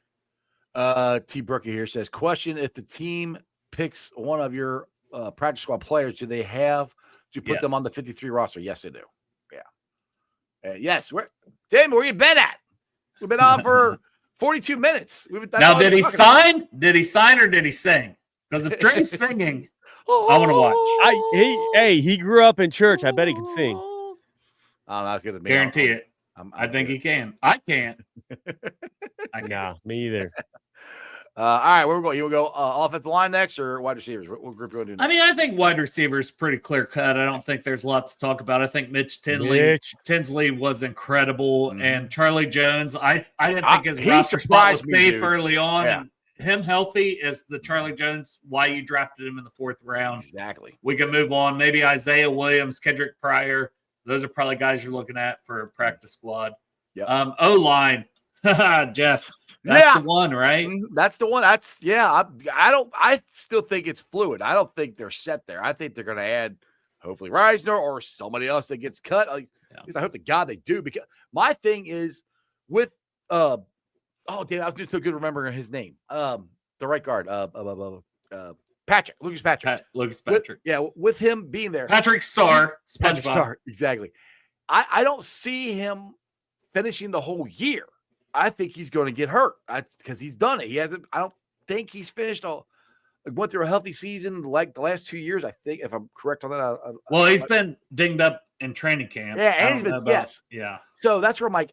T. Brookie here says, question, if the team picks one of your practice squad players, do they have to put them on the 53 roster? Yes, they do. Yeah. Yes. Tim, where you been at? We've been on for 42 minutes.
Now, did he sign? Did he sign or did he sing? Because if Trey's singing, I want to watch.
He grew up in church. I bet he can sing.
Oh, that's good to me.
Guarantee it. I think he can. I can't.
Nah, me either.
All right, where we go? You will go offensive line next or wide receivers? What group you want to do next?
I mean, I think wide receiver is pretty clear cut. I don't think there's a lot to talk about. I think Mitch Tinsley was incredible, and Charlie Jones. I didn't think his roster spot was safe early on. Yeah. And him healthy is the Charlie Jones. Why you drafted him in the 4th round?
Exactly.
We can move on. Maybe Isaiah Williams, Kendrick Pryor. Those are probably guys you're looking at for a practice squad.
Yeah.
O-line, Jeff. That's the one, right?
That's the one. I still think it's fluid. I don't think they're set there. I think they're going to add hopefully Reisner or somebody else that gets cut. At least I hope to God they do, because my thing is with I was doing so good remembering his name. The right guard, Patrick, Lucas Patrick.
Lucas Patrick.
With him being there.
Patrick Starr.
Patrick Starr, exactly. I don't see him finishing the whole year. I think he's going to get hurt because he's done it. He hasn't. I don't think he's finished. Went through a healthy season like the last 2 years. I think, if I'm correct on that.
He's been dinged up in training camp.
Yeah, and he's been
yeah.
So that's where I'm like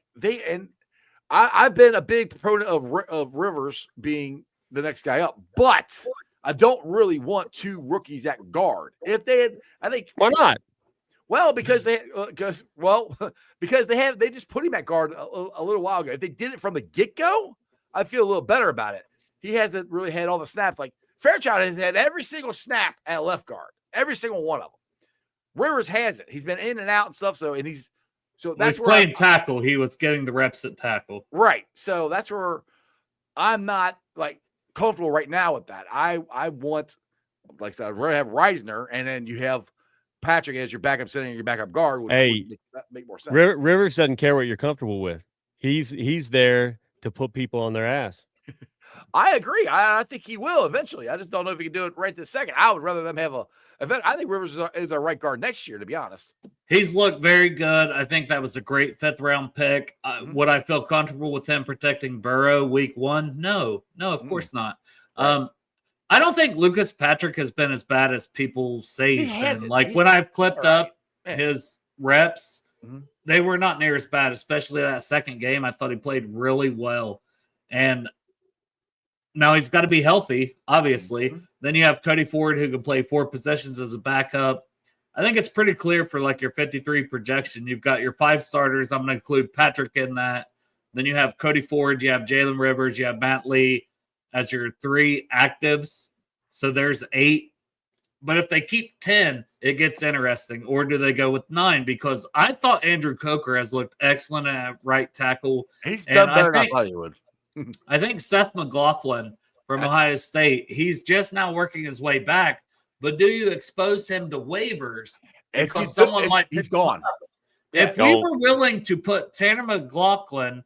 I've been a big proponent of Rivers being the next guy up, but I don't really want 2 rookies at guard. If they had, I think.
Why not?
Well, because they just put him at guard a little while ago. If they did it from the get-go, I feel a little better about it. He hasn't really had all the snaps. Like Fairchild has had every single snap at left guard, every single one of them. Rivers hasn't. He's been in and out and stuff. That's where
playing tackle. He was getting the reps at tackle.
Right. So that's where I'm not comfortable right now with that. I want, like I said, I'd rather have Reisner, and then you have Patrick as your backup center and your backup guard. Would make more sense.
Rivers doesn't care what you're comfortable with. He's there to put people on their ass.
I agree. I think he will eventually. I just don't know if he can do it right this second. I would rather them have a event. I think Rivers is our right guard next year, to be honest.
He's looked very good. I think that was a great 5th-round pick. Would I feel comfortable with him protecting Burrow week 1? No, of course not. Right. I don't think Lucas Patrick has been as bad as people say he's been. Like when I've clipped up his reps, they were not near as bad, especially that second game. I thought he played really well. And now he's got to be healthy, obviously. Then you have Cody Ford, who can play 4 possessions as a backup. I think it's pretty clear for like your 53 projection. You've got your 5 starters. I'm going to include Patrick in that. Then you have Cody Ford, you have Jalen Rivers, you have Matt Lee as your 3 actives. So there's 8. But if they keep 10, it gets interesting. Or do they go with 9? Because I thought Andrew Coker has looked excellent at right tackle.
He's done better than I thought he would.
I think Seth McLaughlin from Ohio State, he's just now working his way back. But do you expose him to waivers? Because someone might.
He's gone.
If we were willing to put Tanner McLaughlin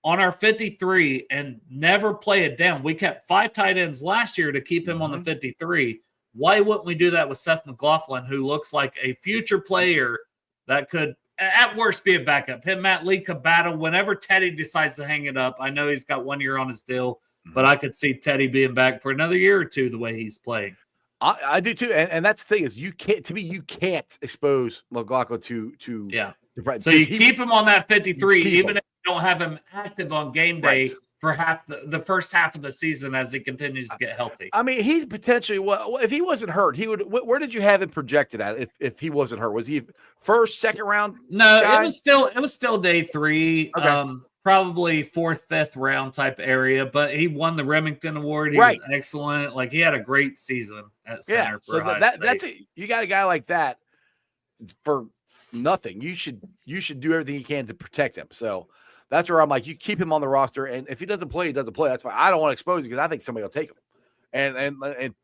on our 53 and never play it down, we kept 5 tight ends last year to keep him on the 53. Why wouldn't we do that with Seth McLaughlin, who looks like a future player that could, at worst, be a backup? Him, Matt Lee could battle whenever Teddy decides to hang it up. I know he's got 1 year on his deal, but I could see Teddy being back for another year or 2 the way he's playing.
I do too, and that's the thing is you can't expose McLaughlin to
So you keep him on that 53, even if you don't have him active on game day for half the first half of the season as he continues to get healthy.
I mean, he potentially if he wasn't hurt, he would. Where did you have him projected at? If he wasn't hurt, was he first, second round?
No, guy? it was still day 3. Okay. Probably 4th, 5th round type area, but he won the Remington Award. He was excellent. Like he had a great season at center for Ohio State.
That's it. You got a guy like that for nothing. You should do everything you can to protect him. So that's where I'm like, you keep him on the roster, and if he doesn't play, he doesn't play. That's why I don't want to expose him because I think somebody will take him. And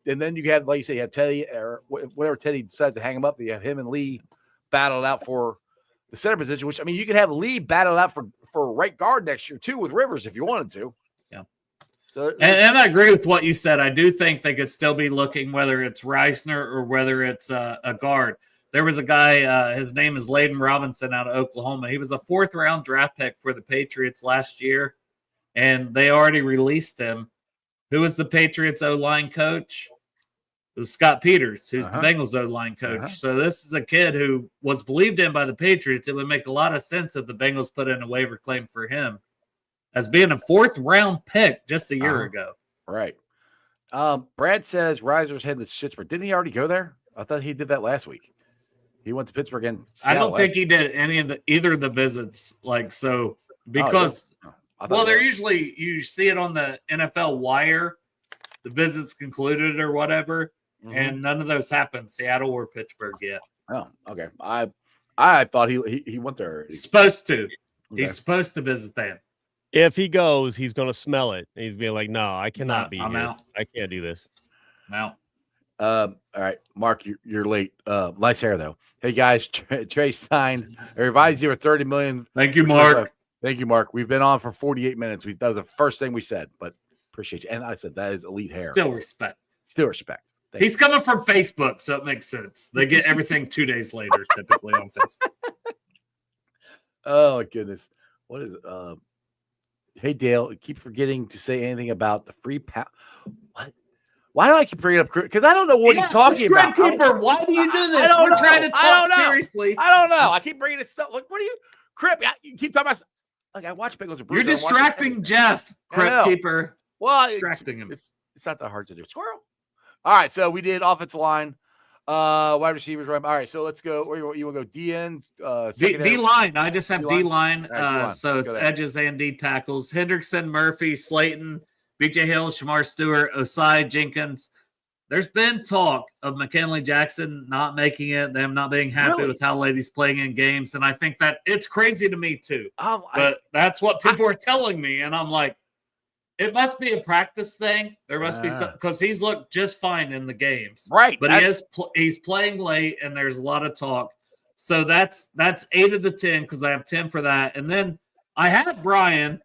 then you have, like you say, you have Teddy or whatever Teddy decides to hang him up. You have him and Lee battled out for the center position, which I mean, you could have Lee battled out for right guard next year too with Rivers if you wanted to.
Yeah. So and I agree with what you said. I do think they could still be looking whether it's Reisner or whether it's a guard. There was a guy, his name is Layden Robinson out of Oklahoma. He was a 4th round draft pick for the Patriots last year, and they already released him. Who was the Patriots O-line coach? It was Scott Peters, who's the Bengals O-line coach. So this is a kid who was believed in by the Patriots. It would make a lot of sense if the Bengals put in a waiver claim for him as being a 4th round pick just a year ago.
Right. Brad says Reiser's heading to Pittsburgh. Didn't he already go there? I thought he did that last week. He went to Pittsburgh and
I don't think he did either of the visits. Like, so because, they're usually, you see it on the NFL wire, the visits concluded or whatever. And none of those happened, Seattle or Pittsburgh yet.
Oh, okay. I thought he went there.
Supposed to. Okay. He's supposed to visit them.
If he goes, he's going to smell it. He's being like, no, I cannot be
I'm
here.
out.
I can't do this.
I'm out.
All right, Mark, you're late. Nice hair, though. Hey, guys, Trey signed a revised deal for $30 million.
Thank you, Mark.
Thank you, Mark. We've been on for 48 minutes. That was the first thing we said, but appreciate you. And I said that is elite hair.
Still respect.
He's
coming from Facebook, so it makes sense. They get everything 2 days later, typically on Facebook.
Oh, my goodness. What is it? Hey, Dale, keep forgetting to say anything about the free pound. What? Why do I keep bringing up? Because I don't know what he's talking about.
Keeper, why do you do this? We're trying to talk seriously.
I don't know. I keep bringing this stuff. Like, what are you? Crip, you keep talking about. Like, I watch Bengals.
You're distracting Jeff, Crip Keeper.
Well,
distracting him.
It's not that hard to do. Squirrel. All right, so we did offensive line, wide receivers. Right. All right, so let's go. Where you want to go? D-end?
D-line. I just have D-line.
Right,
so it's edges and D tackles. Hendrickson, Murphy, Slayton, B.J. Hill, Shamar Stewart, Osai, Jenkins. There's been talk of McKinley Jackson not making it, them not being happy with how late he's playing in games, and I think that it's crazy to me too. But that's what people are telling me, and I'm like, it must be a practice thing. There must be some, because he's looked just fine in the games.
Right.
But he's playing late, and there's a lot of talk. So that's 8 of the 10 because I have 10 for that. And then I had Brian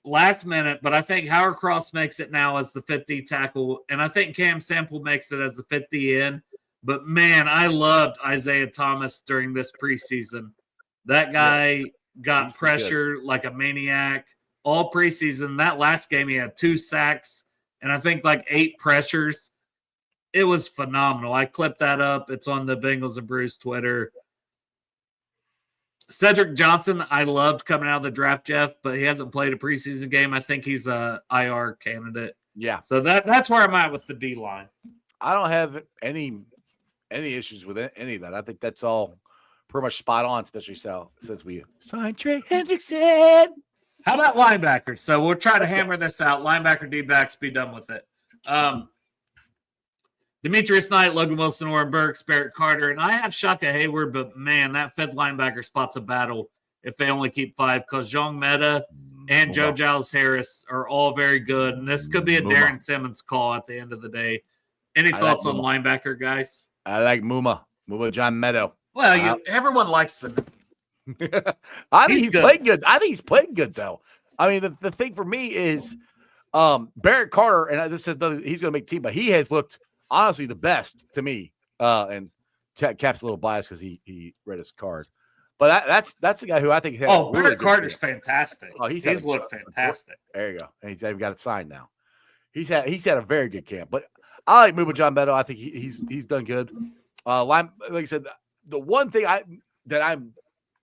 last minute, but I think Howard Cross makes it now as the 50 tackle, and I think Cam Sample makes it as the 50 in. But, man, I loved Isaiah Thomas during this preseason. That guy got pressure like a maniac all preseason. That last game, he had 2 sacks and I think like 8 pressures. It was phenomenal. I clipped that up. It's on the Bengals and Brews Twitter. Cedric Johnson, I loved coming out of the draft, Jeff, but he hasn't played a preseason game. I think he's a IR candidate.
Yeah.
So that's where I'm at with the D-line.
I don't have any issues with any of that. I think that's all pretty much spot on, especially since we signed Trey Hendrickson.
How about linebackers? So we'll try to hammer this out. Linebacker, D-backs, be done with it. Demetrius Knight, Logan Wilson, Oren Burks, Barrett Carter, and I have Shaka Hayward, but man, that fifth linebacker spot's a battle if they only keep 5 because Jean Meta and Joe Giles Harris are all very good, and this could be a Darren Simmons call at the end of the day. Any thoughts on linebacker, guys?
I like Muma John Meadow.
Well, everyone likes them.
I think he's playing good. I think he's playing good, though. I mean, the thing for me is Barrett Carter, and this is he's going to make team, but he has looked honestly the best to me. And Cap's a little biased because he read his card, but that's the guy who I think.
Barrett Carter's fantastic.
Oh,
he's looked fantastic.
There you go, and he's got it signed now. He's had a very good camp, but I like Muba John Meadow. I think he's done good. Like I said, the one thing that I'm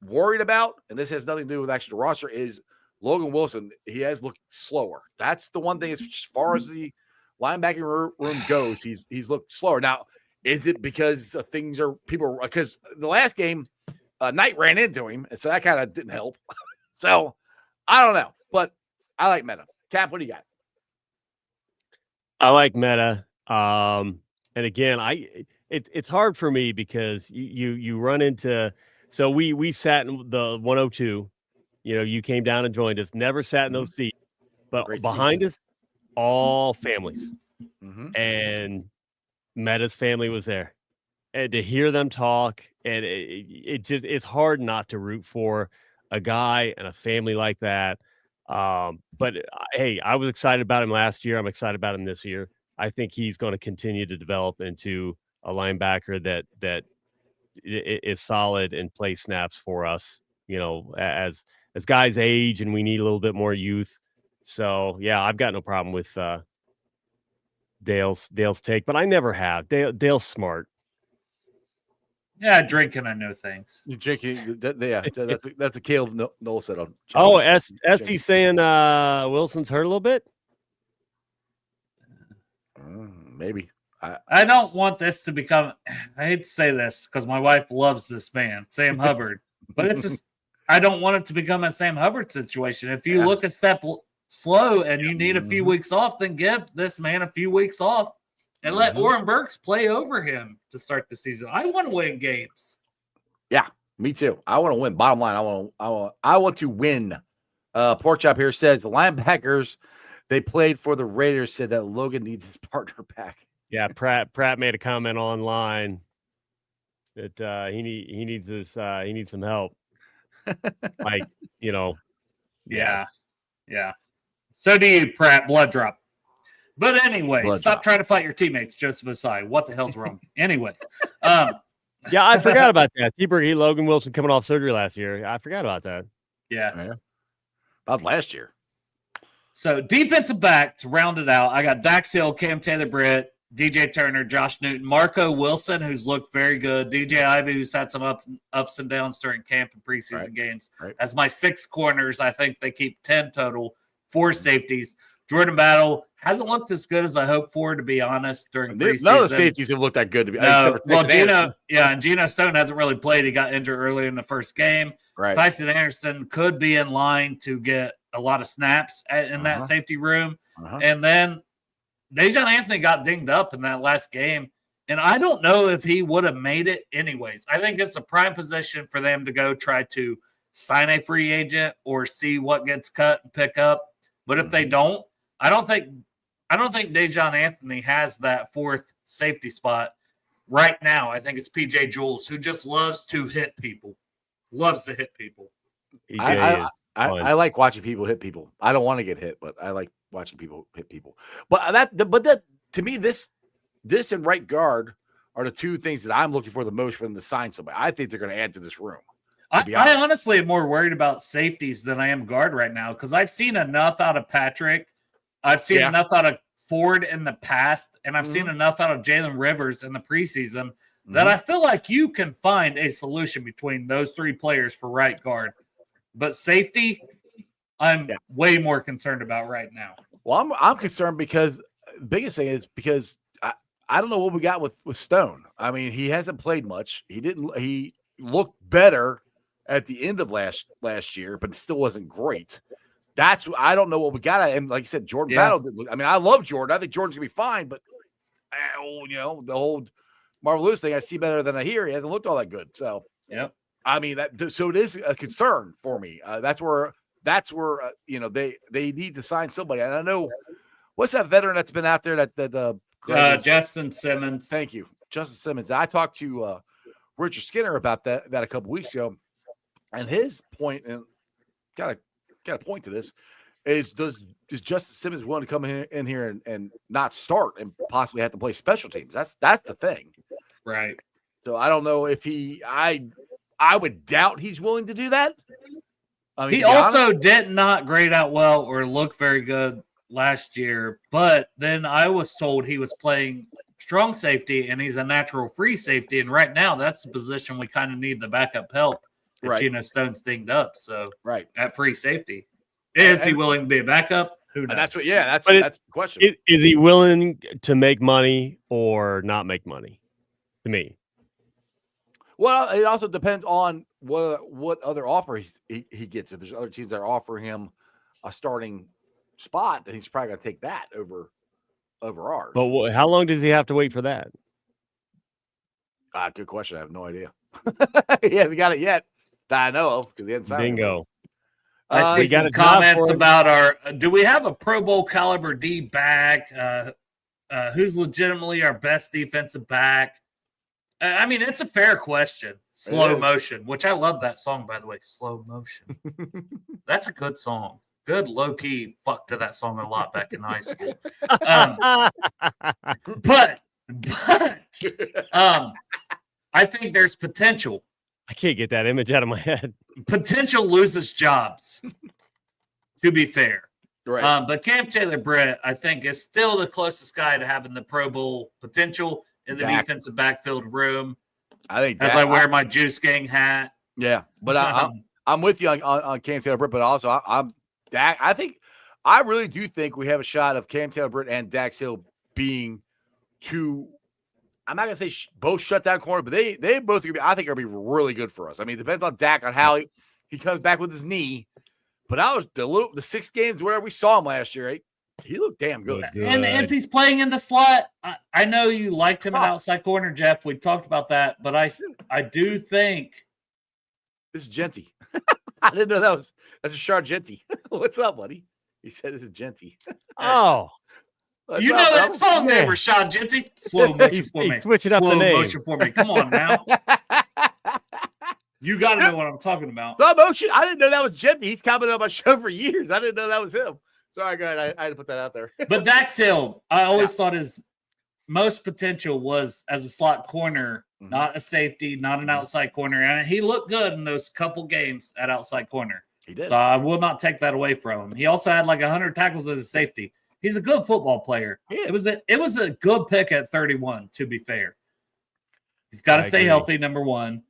worried about, and this has nothing to do with actually the roster, is Logan Wilson. He has looked slower. That's the one thing as far as the linebacking room goes. He's looked slower. Now, is it because because the last game, Knight ran into him, and so that kind of didn't help. So I don't know, but I like Meta. Cap, what do you got?
I like Meta. And again, it's hard for me because you run into. So we sat in the 102. You came down and joined us. Never sat in those seats, but behind us, all families, and Meta's family was there, and to hear them talk, and it's hard not to root for a guy and a family like that. But hey, I was excited about him last year. I'm excited about him this year. I think he's going to continue to develop into a linebacker that is solid and play snaps for us, as guys age and we need a little bit more youth. So yeah, I've got no problem with Dale's take, but I never have. Dale's smart.
Yeah, drinking, I know things.
You drinking? Yeah, that's a Caleb Noel said on.
Oh, ST saying Wilson's hurt a little bit.
Maybe.
I don't want this to become. I hate to say this because my wife loves this man, Sam Hubbard, but it's just I don't want it to become a Sam Hubbard situation. If you look a step slow and you need a few weeks off, then give this man a few weeks off and let Oren Burks play over him to start the season. I want to win games.
Yeah, me too. I want to win. Bottom line, I want to win. Pork Chop here says the linebackers they played for the Raiders said that Logan needs his partner back.
Yeah, Pratt made a comment online that he needs some help. Like,
Yeah. So do you, Pratt. Blood drop. But anyway, stop trying to fight your teammates, Joseph Asai. What the hell's wrong? Anyways.
Yeah, I forgot about that. Logan Wilson coming off surgery last year. I forgot about that.
Yeah.
About last year. So
defensive back to round it out, I got Dax Hill, Cam Taylor-Britt, DJ Turner, Josh Newton, Marco Wilson, who's looked very good, DJ Ivey, who's had some ups and downs during camp and preseason games. Right. As my 6 corners, I think they keep 10 total, 4 safeties. Jordan Battle hasn't looked as good as I hoped for, to be honest, during preseason.
None of the safeties have looked that good to be.
No, well, Geno Stone hasn't really played. He got injured early in the first game.
Right.
Tyson Anderson could be in line to get a lot of snaps in that safety room. And then Dejon Anthony got dinged up in that last game, and I don't know if he would have made it anyways. I think it's a prime position for them to go try to sign a free agent or see what gets cut and pick up. But if they don't, I don't think Dejon Anthony has that 4th safety spot right now. I think it's PJ Jules, who just loves to hit people. Loves to hit people.
I like watching people hit people. I don't want to get hit, but I like watching people hit people. But that to me, this and right guard are the two things that I'm looking for the most for them to sign somebody. I think they're going to add to this room.
I honestly am more worried about safeties than I am guard right now because I've seen enough out of Patrick. I've seen enough out of Ford in the past, and I've seen enough out of Jalen Rivers in the preseason that I feel like you can find a solution between those three players for right guard. But safety, I'm way more concerned about right now.
Well, I'm concerned because the biggest thing is because I don't know what we got with Stone. I mean, he hasn't played much. He looked better at the end of last year, but it still wasn't great. I don't know what we got. And like you said, Jordan Battle. I mean, I love Jordan. I think Jordan's gonna be fine, but the whole Marvin Lewis thing, I see better than I hear. He hasn't looked all that good. So I mean so it is a concern for me. That's where they need to sign somebody. And I know what's that veteran that's been out there that
Justin Simmons.
Thank you, Justin Simmons. I talked to Richard Skinner about that a couple weeks ago, and his point, and got a point to this, is does Justin Simmons willing to come in here and not start and possibly have to play special teams? That's the thing,
right?
So I don't know if I would doubt he's willing to do that. I mean,
he also did not grade out well or look very good last year, but then I was told he was playing strong safety and he's a natural free safety, and right now that's the position we kind of need the backup help. Gino Stone's dinged up, so at free safety, is he willing to be a backup? Who knows?
That's the question.
Is he willing to make money or not make money? To me,
well, it also depends on what other offer he gets. If there's other teams that are offering him a starting spot, then he's probably going to take that over ours.
But how long does he have to wait for that?
Good question. I have no idea. He hasn't got it yet that I know of because he hasn't signed.
Bingo.
I see some comments about our. Do we have a Pro Bowl caliber D back? Who's legitimately our best defensive back? I mean, it's a fair question. Slow Motion, which I love that song, by the way. Slow Motion. That's a good song. Good low key fuck to that song a lot back in high school. But I think there's potential.
I can't get that image out of my head.
Potential loses jobs, to be fair.
Right.
But Cam Taylor-Britt, I think, is still the closest guy to having the Pro Bowl potential in the defensive backfield room.
I think
as I wear my Juice Gang hat.
Yeah, but I'm with you on Cam Taylor-Britt, but also I'm Dak. I really do think we have a shot of Cam Taylor-Britt and Dax Hill being two. I'm not gonna say both shutdown corner, but they both are gonna be. I think are gonna be really good for us. I mean, it depends on Dak on how he comes back with his knee. But I was the 6 games where we saw him last year. He looked damn good.
And if he's playing in the slot, I know you liked him at outside corner, Jeff. We talked about that, but I do think
this is Genty. I didn't know that's a Shard Genty. What's up, buddy? He said this is Genty.
Oh.
You know that song name, Rashad Genty? Slow motion for me.
Switching up the name.
Slow motion for me. Come on now. You got to know what I'm talking about.
Slow motion. I didn't know that was Genty. He's commented on my show for years. I didn't know that was him. Sorry, go ahead. I had to put that out there.
But Dax Hill, I always thought his most potential was as a slot corner, not a safety, not an outside corner. And he looked good in those couple games at outside corner.
He did.
So I will not take that away from him. He also had like 100 tackles as a safety. He's a good football player. It was a good pick at 31, to be fair. He's got to stay healthy, number one.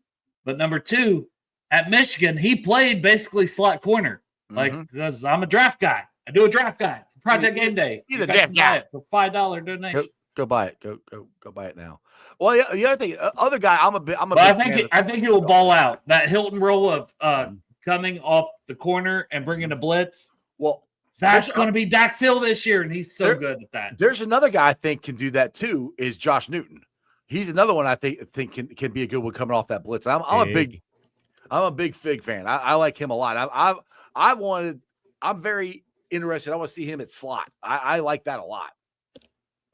But number two, at Michigan, he played basically slot corner. Because I'm a draft guy. I do a draft guy for Project Game Day.
He's a draft guy.
For $5 donation.
Go buy it. Go buy it now. Well, the other thing, other guy,
I think he will ball out. That Hilton roll of coming off the corner and bringing a blitz.
Well,
that's going to be Dax Hill this year, and he's so good at that.
There's another guy I think can do that too. Is Josh Newton? He's another one I think can be a good one coming off that blitz. I'm a big Fig fan. I like him a lot. I'm very interested. I want to see him at slot. I like that a lot.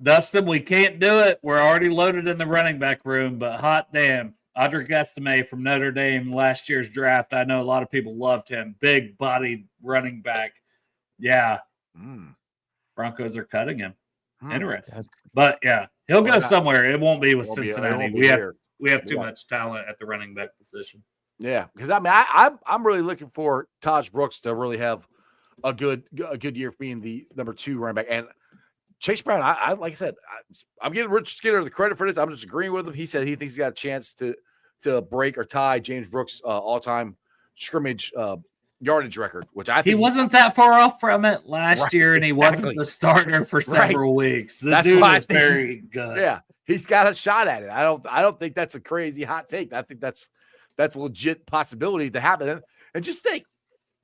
Dustin, we can't do it. We're already loaded in the running back room, but hot damn. Audric Estime from Notre Dame last year's draft. I know a lot of people loved him. Big bodied running back. Yeah. Broncos are cutting him. Interesting. But yeah, he'll go somewhere. It won't be with Cincinnati. We have too much talent at the running back position.
Yeah, because I mean, I'm really looking for Taj Brooks to really have a good year for being the number 2 running back. And Chase Brown, I like I said, I'm giving Rich Skinner the credit for this. I'm just agreeing with him. He said he thinks he's got a chance to break or tie James Brooks' all-time scrimmage yardage record, which I think
he wasn't that far off from it last year, and he wasn't the starter for several weeks. The dude is very good.
Yeah, he's got a shot at it. I don't think that's a crazy hot take. I think that's a legit possibility to happen. And just think,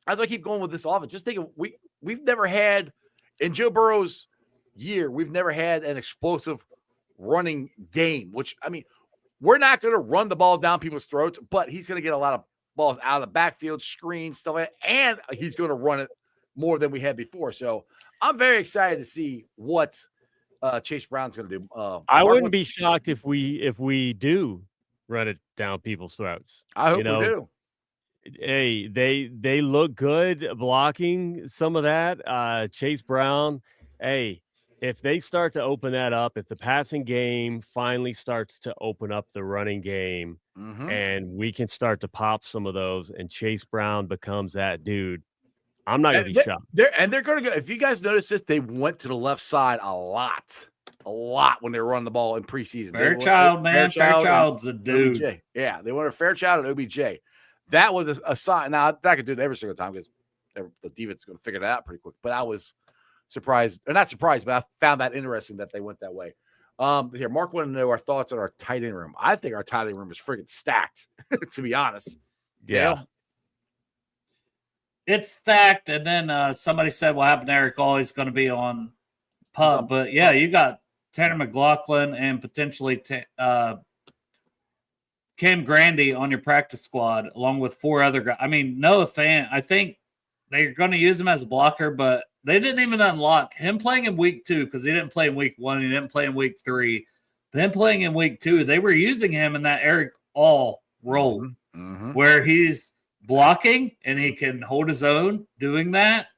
as I keep going with this offense, just think we've never had in Joe Burrow's year, we've never had an explosive running game, which, I mean, we're not going to run the ball down people's throats, but he's going to get a lot of balls out of the backfield, screens, stuff like that, and he's going to run it more than we had before. So I'm very excited to see what Chase Brown's going to do.
I wouldn't be shocked if we do run it down people's throats.
I hope we do.
Hey, they look good blocking some of that. Chase Brown, hey, if they start to open that up, if the passing game finally starts to open up the running game, and we can start to pop some of those, and Chase Brown becomes that dude, I'm not going to be shocked.
They're going to go. If you guys notice this, they went to the left side a lot when they were running the ball in preseason.
Fairchild's a dude.
OBJ. Yeah, they went to Fairchild and OBJ. That was a sign. Now, that could do it every single time because the defense is going to figure that out pretty quick. But I was surprised, or not surprised, but I found that interesting that they went that way. Here, Mark wanted to know our thoughts on our tight end room. I think our tight end room is freaking stacked, to be honest.
Yeah.
It's stacked, and then somebody said what happened to Eric All, he's going to be on PUB. But, yeah, you got Tanner McLaughlin and potentially Cam Grandy on your practice squad, along with 4 other guys. I mean, Noah Fant, I think they're going to use him as a blocker, but they didn't even unlock him playing in week 2 because he didn't play in week 1. He didn't play in week 3. Then playing in week 2, they were using him in that Eric All role where he's blocking and he can hold his own doing that.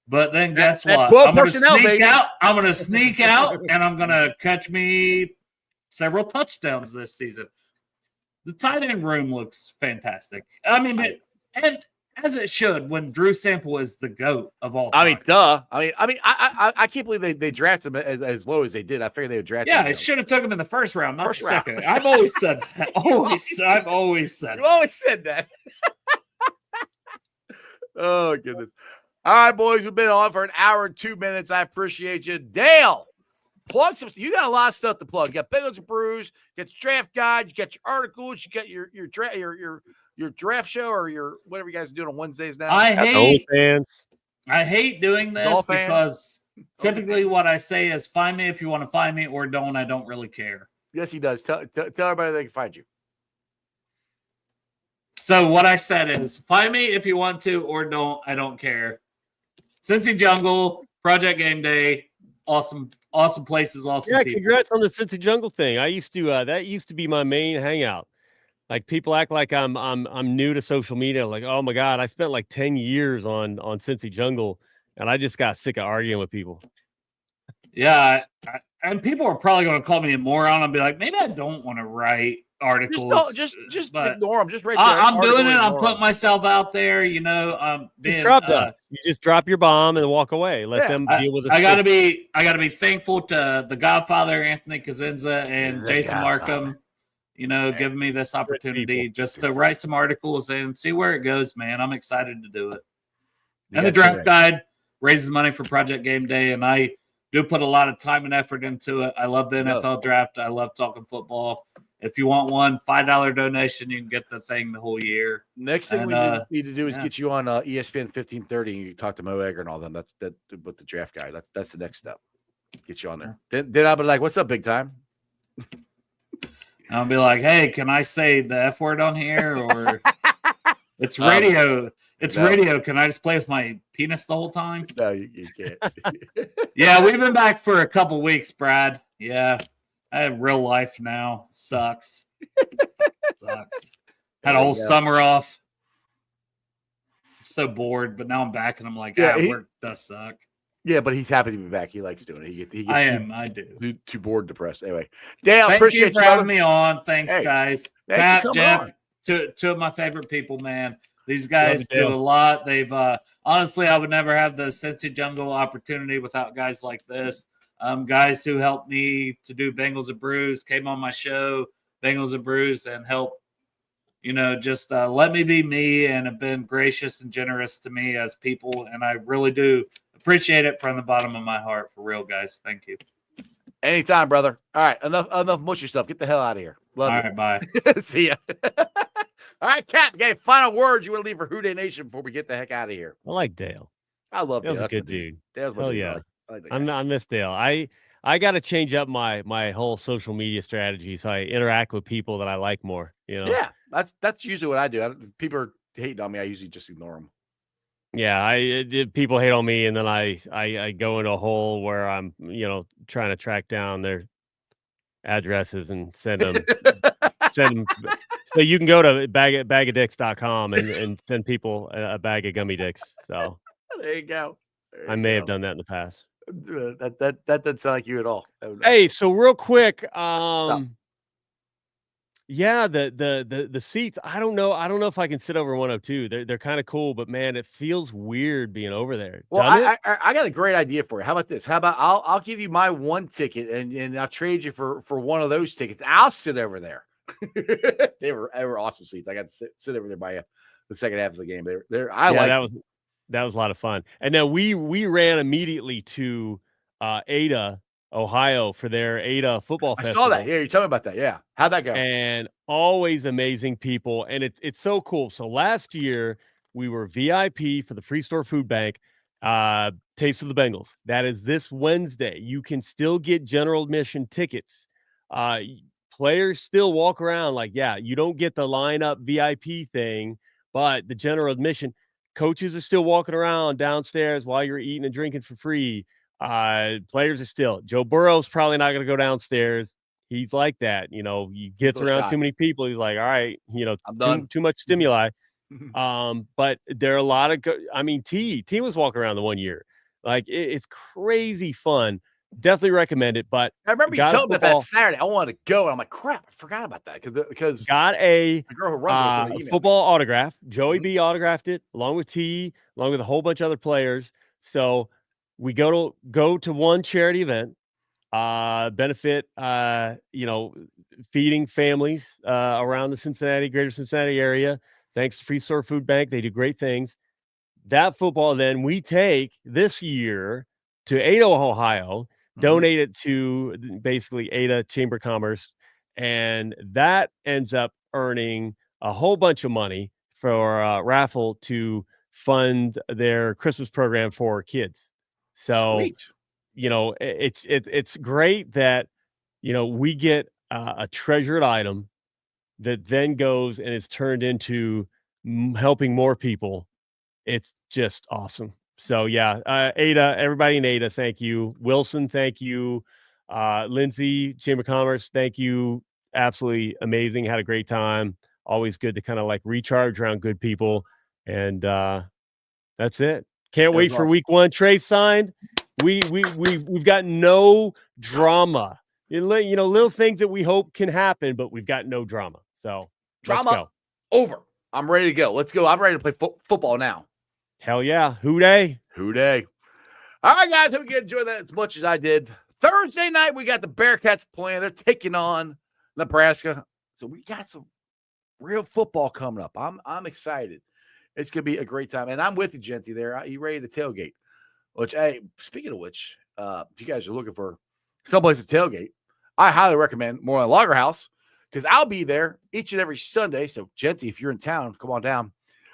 But then guess what? I'm going to sneak out and I'm going to catch me several touchdowns this season. The tight end room looks fantastic. I mean, and as it should when Drew Sample is the GOAT of all time.
I mean, duh. I can't believe they drafted him as low as they did. I figured they would draft him.
Yeah, it should have took him in the first round, not the second. I've always said that. I've always said
You always said that. Oh, goodness. All right, boys, we've been on for an hour and 2 minutes. I appreciate you. Dale, plug some. You got a lot of stuff to plug. You got Bengals and Brews, you got your draft guide, you got your articles, you got your draft show or your whatever you guys are doing on Wednesdays now.
I hate doing this because typically what I say is find me if you want to find me or don't. I don't really care.
Yes, he does. Tell everybody they can find you.
So what I said is find me if you want to or don't. I don't care. Cincy Jungle, Project Game Day, awesome places, awesome people.
Congrats on the Cincy Jungle thing. I used to that used to be my main hangout. Like people act like I'm new to social media. Like, oh my God, I spent like 10 years on Cincy Jungle, and I just got sick of arguing with people.
Yeah, and people are probably going to call me a moron and be like, maybe I don't want to write articles.
Just ignore them. Just write.
I'm doing it. I'm putting myself out there. You know,
you just drop your bomb and walk away. Let them deal with it.
I gotta be thankful to the Godfather Anthony Kazinza and Jason Markham. You know, giving me this opportunity just to write some articles and see where it goes, man. I'm excited to do it. And the draft guide raises money for Project Game Day, and I do put a lot of time and effort into it. I love the NFL draft. I love talking football. If you want one, $5 donation, you can get the thing the whole year.
Next thing we need to do is get you on ESPN 1530 and you talk to Mo Egger and all them. That's with the draft guy. That's the next step. Get you on there. Then I'll be like, "What's up, big time?"
I'll be like, "Hey, can I say the F word on here?" Or it's radio. Radio. Can I just play with my penis the whole time?
No, you can't.
Yeah, we've been back for a couple weeks, Brad. Yeah. I have real life now. Sucks. Sucks. Had a whole summer off. So bored, but now I'm back and I'm like, work does suck.
Yeah, but he's happy to be back. He likes doing it. He gets
I do.
Too bored, depressed. Anyway, Dale,
Thank you for having me on. Thanks, guys.
Pat,
Jeff, two of my favorite people, man. These guys do a lot. They've honestly, I would never have the Cincy Jungle opportunity without guys like this. Guys who helped me to do Bengals and Brews, came on my show, Bengals and Brews, and helped, just let me be me and have been gracious and generous to me as people. And I really do appreciate it from the bottom of my heart, for real, guys. Thank you.
Anytime, brother. All right, enough mushy stuff. Get the hell out of here. Love you.
All right, bye.
See ya. All right, Cap, okay, final words you want to leave for Who Dey Nation before we get the heck out of here?
I like Dale.
I love Dale.
Dale's a good dude.
Dale's my
Hell
dude.
yeah.
I
miss Dale. I got to change up my whole social media strategy so I interact with people that I like more.
Yeah, that's usually what I do. People are hating on me. I usually just ignore them.
Yeah, people hate on me, and then I go into a hole where I'm trying to track down their addresses and send them. So you can go to bagadicks.com and send people a bag of gummy dicks. So
there you go.
I may have done that in the past.
That doesn't sound like you at all.
Hey, so real quick, yeah, the seats. I don't know if I can sit over 102. They're kind of cool, but man, it feels weird being over there.
Well, I got a great idea for you. How about this? How about I'll give you my one ticket and I'll trade you for one of those tickets. I'll sit over there. they were awesome seats. I got to sit over there by the second half of the game.
That was a lot of fun. And then we ran immediately to Ada, Ohio for their Ada football festival.
I saw that. Yeah, you tell me about that. Yeah. How'd that go?
And always amazing people. And it's so cool. So last year we were VIP for the Free Store Food Bank, Taste of the Bengals. That is this Wednesday. You can still get general admission tickets. Players still walk around you don't get the lineup VIP thing, but the general admission, coaches are still walking around downstairs while you're eating and drinking for free. Players are still. Joe Burrow's probably not going to go downstairs. He's like that. He gets around too many people. He's like, all right, too much stimuli. But there are a lot of T was walking around the one year. It's crazy fun. Definitely recommend it. But
I remember you told me about that Saturday. I wanted to go, and I'm like, crap, I forgot about that because
got a
girl who runs
football autograph. Joey B autographed it along with T, along with a whole bunch of other players. So we go to one charity event, benefit, feeding families around the greater Cincinnati area. Thanks to Free Store Food Bank, they do great things. That football, then we take this year to Ada, Ohio. Donate it to basically Ada Chamber of Commerce, and that ends up earning a whole bunch of money for a raffle to fund their Christmas program for kids. So,
sweet.
It's great that we get a treasured item that then goes and is turned into helping more people. It's just awesome. So yeah, Ada, everybody in Ada, thank you. Wilson, thank you. Lindsay, Chamber of Commerce, thank you. Absolutely amazing. Had a great time. Always good to kind of recharge around good people. And that's it. Can't wait for week one. Trey signed. We've got no drama. Little things that we hope can happen, but we've got no drama. So let's go.
Over. I'm ready to go. Let's go. I'm ready to play football now.
Hell yeah. Who day?
All right, guys. Hope you enjoyed that as much as I did. Thursday night, we got the Bearcats playing. They're taking on Nebraska. So we got some real football coming up. I'm excited. It's going to be a great time. And I'm with you, Genty, there. Are you ready to tailgate? Which, hey, speaking of which, if you guys are looking for someplace to tailgate, I highly recommend More on Lager House because I'll be there each and every Sunday. So, Genty, if you're in town, come on down.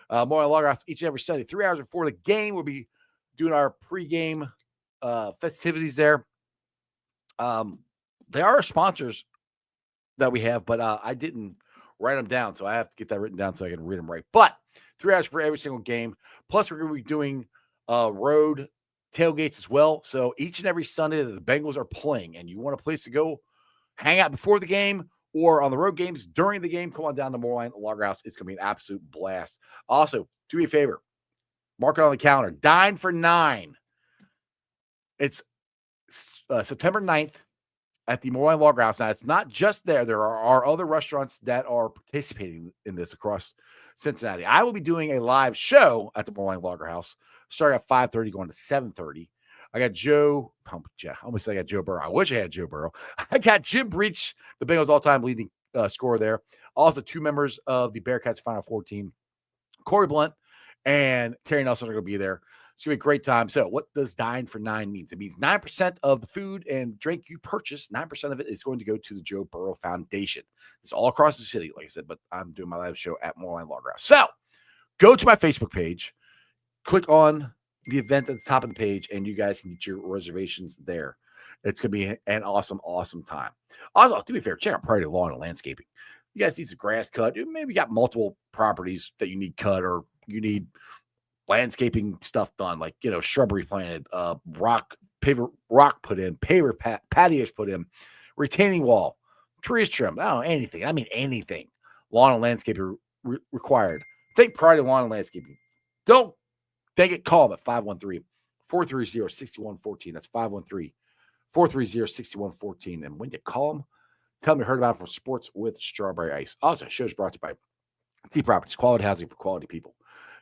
More on Lager House each and every Sunday. 3 hours before the game, we'll be doing our pregame festivities there. They are sponsors that we have, but I didn't write them down, so I have to get that written down so I can read them right. But 3 hours for every single game. Plus, we're going to be doing road tailgates as well. So each and every Sunday that the Bengals are playing and you want a place to go hang out before the game or on the road games during the game, come on down to Moorline Lager House. It's going to be an absolute blast. Also, do me a favor, mark it on the calendar. Dine for 9. It's September 9th at the Moorline Lager House. Now, it's not just there. There are other restaurants that are participating in this across Cincinnati. I will be doing a live show at the Moorline Lager House starting at 5:30, going to 7:30. I got I almost said I got Joe Burrow. I wish I had Joe Burrow. I got Jim Breach, the Bengals all-time leading scorer there. Also, 2 members of the Bearcats Final Four team, Corey Blunt and Terry Nelson, are going to be there. It's going to be a great time. So what does Dine for 9 mean? It means 9% of the food and drink you purchase, 9% of it is going to go to the Joe Burrow Foundation. It's all across the city, like I said, but I'm doing my live show at Moorline Lager House. So go to my Facebook page, click on the event at the top of the page, and you guys can get your reservations there. It's going to be an awesome, awesome time. Also, to be fair, check out Priority Lawn and Landscaping. You guys need some grass cut. Maybe you got multiple properties that you need cut, or you need landscaping stuff done, like, shrubbery planted, rock put in, patios put in, retaining wall, trees trimmed. I don't know, anything. I mean, anything. Lawn and landscaping required. Think Priority Lawn and Landscaping. Don't think it. Call them at 513-430-6114. That's 513-430-6114. And when you call them, tell them you heard about it from Sports with Strawberry Ice. Also, the show is brought to you by T Properties, quality housing for quality people.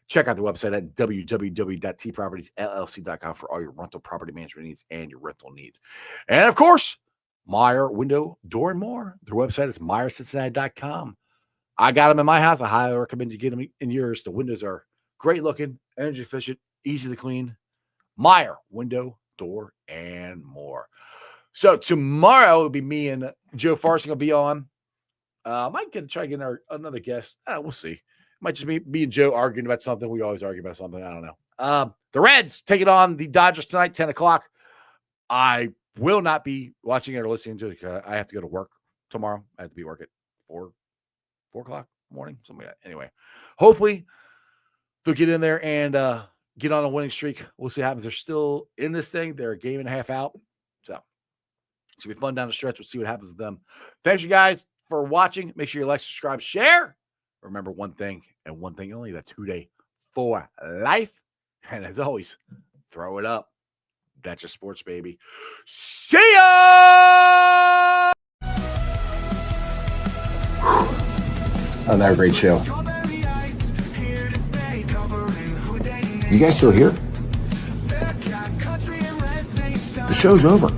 Check out the website at www.tpropertiesllc.com for all your rental property management needs and your rental needs. And, of course, Meyer Window, Door, and More. Their website is MeyerCincinnati.com. I got them in my house. I highly recommend you get them in yours. The windows are great looking, energy efficient, easy to clean. Meyer Window, Door, and More. So tomorrow it'll be me and Joe Farsing will be on. I might try to get another guest. We'll see. Might just be me and Joe arguing about something. We always argue about something. I don't know. The Reds taking on the Dodgers tonight, 10 o'clock. I will not be watching it or listening to it. I have to go to work tomorrow. I have to be at work at 4 o'clock morning, something like that. Anyway, hopefully they'll get in there and get on a winning streak. We'll see what happens. They're still in this thing. They're a game and a half out. So it's going to be fun down the stretch. We'll see what happens with them. Thanks, you guys, for watching. Make sure you like, subscribe, share. Remember one thing and one thing only. That's Houday for life. And as always, throw it up. That's your sports, baby. See ya!
Another great show. You guys still here? The show's over.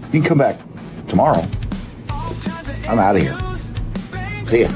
You can come back tomorrow. I'm out of here. See ya.